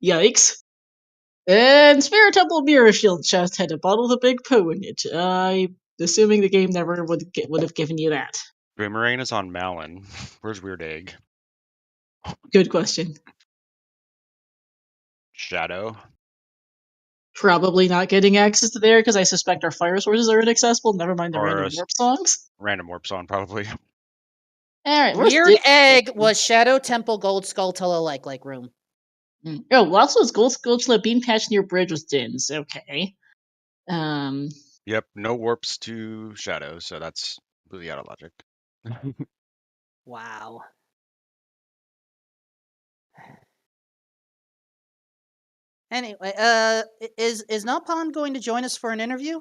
Yikes. And Spirit Temple Mirror Shield chest had a bottle of the Big Pooh in it. I'm assuming the game never would have given you that. Boomerang is on Malin. Where's Weird Egg? Good question. Shadow. Probably not getting access to there because I suspect our fire sources are inaccessible. Never mind the Or random a warp songs. random warp song, probably. Alright, where's Weird Dick? Egg was Shadow Temple Gold Skull Tolo like room. Oh, Lost was Gold Sculpture Bean Patch near Bridge was Din's. Okay. Um, Yep, no warps to Shadow, so that's completely out of logic. Wow. Anyway, is Nopon going to join us for an interview?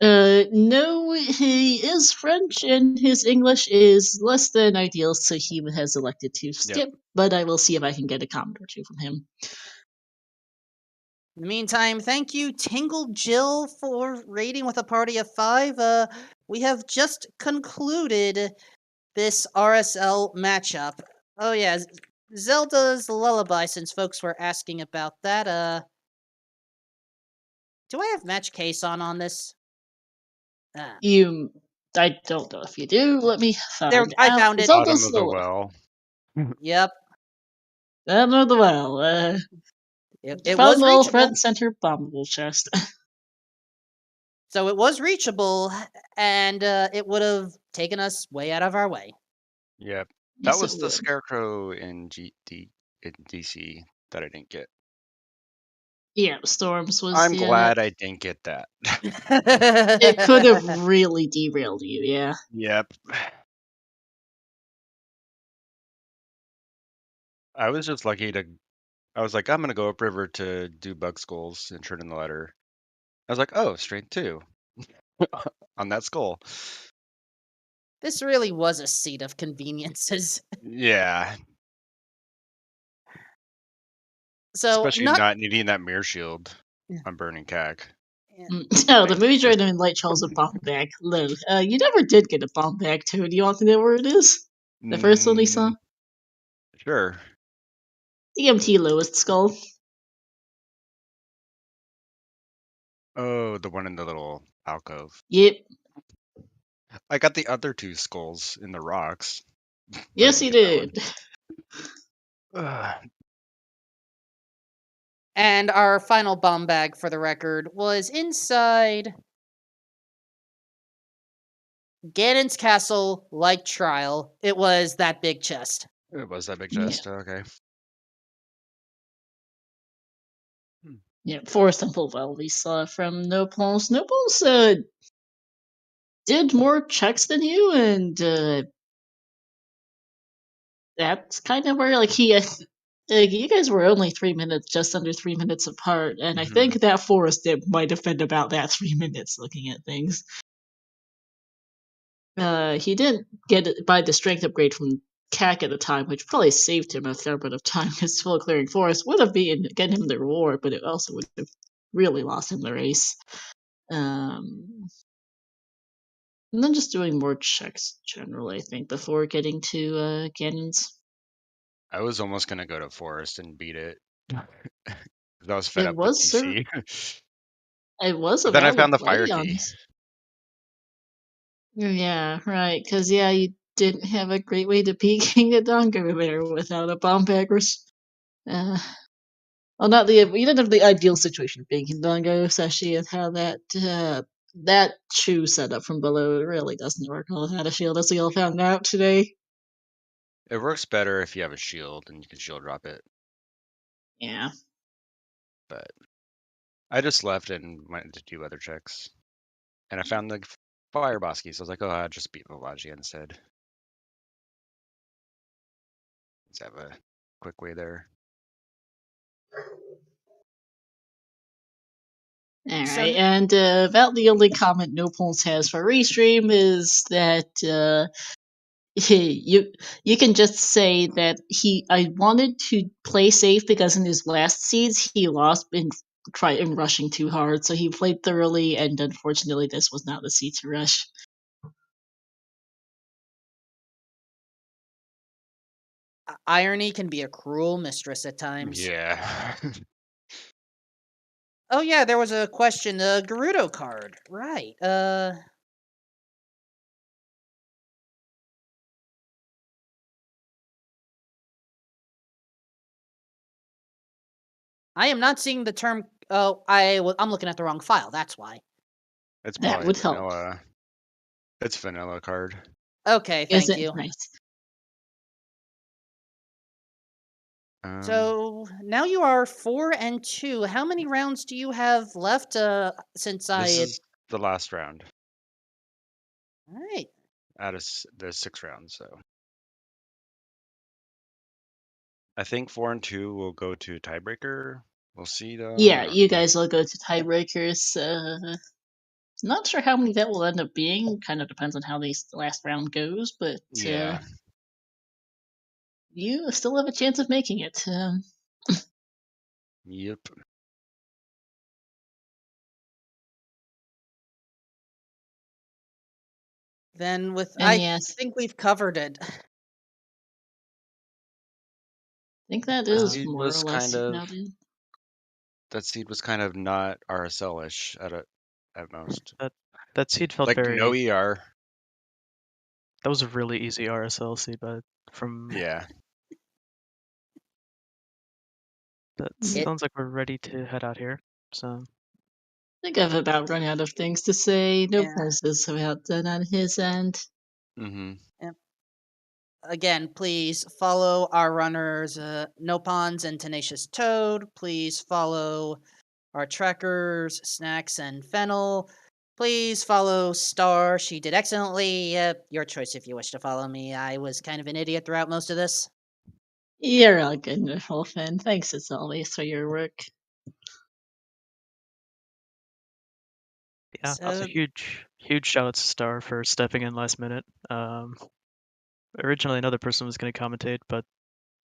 no, he is French and his English is less than ideal, so he has elected to skip, but I will see if I can get a comment or two from him. In the meantime, thank you, Tingle Jill, for raiding with a party of 5. We have just concluded this RSL matchup. Oh yeah, Zelda's Lullaby, since folks were asking about that. Do I have match case on this? Ah. I don't know if you do. Let me There, find I out. found it. Zelda's Bottom of the Lola. well. Yep, Bottom of the well. it Found was the wall reachable. front center bombable chest. So it was reachable, and it would have taken us way out of our way. Yep. That Yes, it was the would. Scarecrow in DC that I didn't get. Yeah, Storms was I'm the. glad I didn't get that. It could have really derailed you, yeah. Yep. I was just lucky to. I was like, I'm gonna go upriver to do bug skulls and turn in the letter. I was like, oh, strength 2 on that skull. This really was a seat of conveniences. Yeah, So especially not needing that mirror shield on burning cack. Oh, the movie Dragon and Light Charles a bomb bag. Low. You never did get a bomb bag, too. Do you want to know where it is? The first one we saw? Sure. EMT lowest skull. Oh, the one in the little alcove. Yep. I got the other 2 skulls in the rocks. Yes, you did. And our final bomb bag, for the record, was inside Ganon's castle, like trial. It was that big chest. It was that big Yeah. chest. Okay. Yeah, Forest Temple, well, we saw from nopons. Nopons did more checks than you, and that's kind of where you guys were only 3 minutes, just under 3 minutes apart, and I think that Forest dip might have been about that 3 minutes looking at things. He didn't get it by the strength upgrade from CAC at the time, which probably saved him a fair bit of time, because full clearing Forest would have been getting him the reward, but it also would have really lost him the race. And then just doing more checks generally, I think, before getting to cannons. I was almost gonna go to Forest and beat it. I was fed It up with was DC. It was a But then I valid found the play fire on. key. Yeah, right. Because you didn't have a great way to beat King Dongo there without a bomb baggers. Well, you didn't have the ideal situation being King Dongo, especially with how that shoe setup from below really doesn't work all out of shield, as we all found out today. It works better if you have a shield and you can shield drop it. Yeah. But I just left and went to do other checks. And I found the fire bosky, so I was like, oh, I'll just beat Villagia instead. Let's have a quick way there. All So right, and about the only comment nopons has for restream is that you can just say that I wanted to play safe because in his last seeds he lost in rushing too hard, so he played thoroughly, and unfortunately this was not the seed to rush. irony can be a cruel mistress at times. Yeah. Oh yeah, there was a question. The Gerudo card, right? I am not seeing the term. Oh, I'm looking at the wrong file. That's why. It's That probably would help. vanilla. It's vanilla card. Okay, Is thank it you. right? So now you are 4-2. How many rounds do you have left? Since this is the last round All right. out of the 6 rounds, so I think 4 and 2 will go to tiebreaker. We'll see though. Yeah, you guys will go to tiebreakers. Not sure how many that will end up being. Kind of depends on how the last round goes, but Yeah. you still have a chance of making it. Yep. Then And I yes, think we've covered it. I think that That is seed more or was less kind of about it. that seed was kind of not RSL-ish at most. That seed felt Like very. no ER. That was a really easy RSL seed, but from Yeah. that sounds like we're ready to head out here. So I think I've about run out of things to say. No Yeah. pulse is about done on his end. Mm-hmm. Again, please follow our runners, Nopons and Tenacious Toad. Please follow our trackers, Snacks and Fennel. Please follow Star. She did excellently. Your choice if you wish to follow me. I was kind of an idiot throughout most of this. You're all good, Wolfen. Thanks as always for your work. yeah, So, also huge shout out to Star for stepping in last minute. Originally another person was going to commentate, but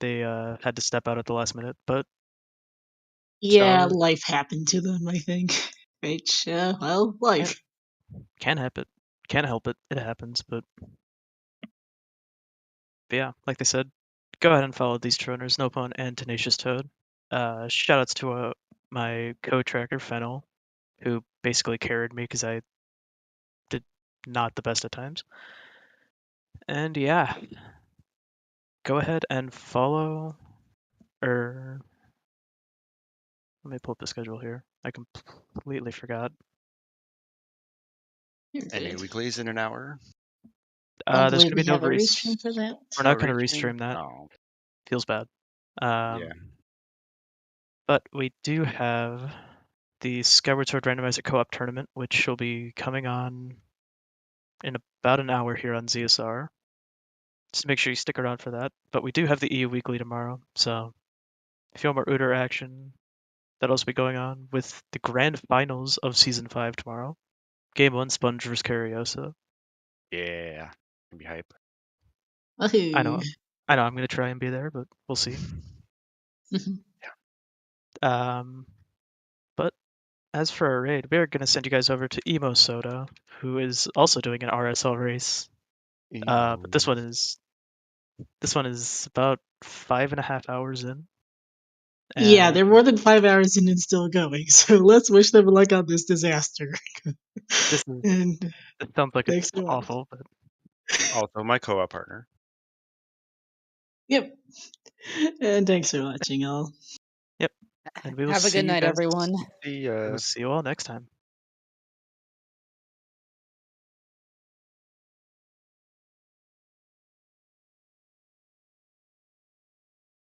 they had to step out at the last minute. But Yeah, Star life happened to them, I think. Which, well, life. can't help it. Can't help it. It happens. But yeah, like they said, go ahead and follow these two runners, Nopon and Tenacious Toad. Shout outs to my co-tracker Fennel, who basically carried me because I did not the best at times. And yeah, go ahead and follow, or let me pull up the schedule here. I completely forgot. You're Any good. weeklies in an hour? Don't There's believe gonna we be no have a restream for that. We're No not gonna restream? restream that. Oh. Feels bad. Yeah. But we do have the Skyward Sword Randomizer co-op tournament, which will be coming on in about an hour here on ZSR. Just make sure you stick around for that. But we do have the EU Weekly tomorrow, so if you want more OoTR action, that'll also be going on with the grand finals of Season 5 tomorrow. Game 1, Sponge vs. Cariosa. Yeah, can be hype. I know Wahoo. I'm going to try and be there, but we'll see. But as for our raid, we're going to send you guys over to Emo Soda, who is also doing an RSL race. But this one is about 5.5 hours in. Yeah, And they're more than 5 hours in and still going. So let's wish them luck on this disaster. this And sounds like thanks it's so much. awful, but Also, my co-op partner. Yep. And thanks for watching, all. yep. And we will Have a see good you night, guys. everyone. See We will see you all next time.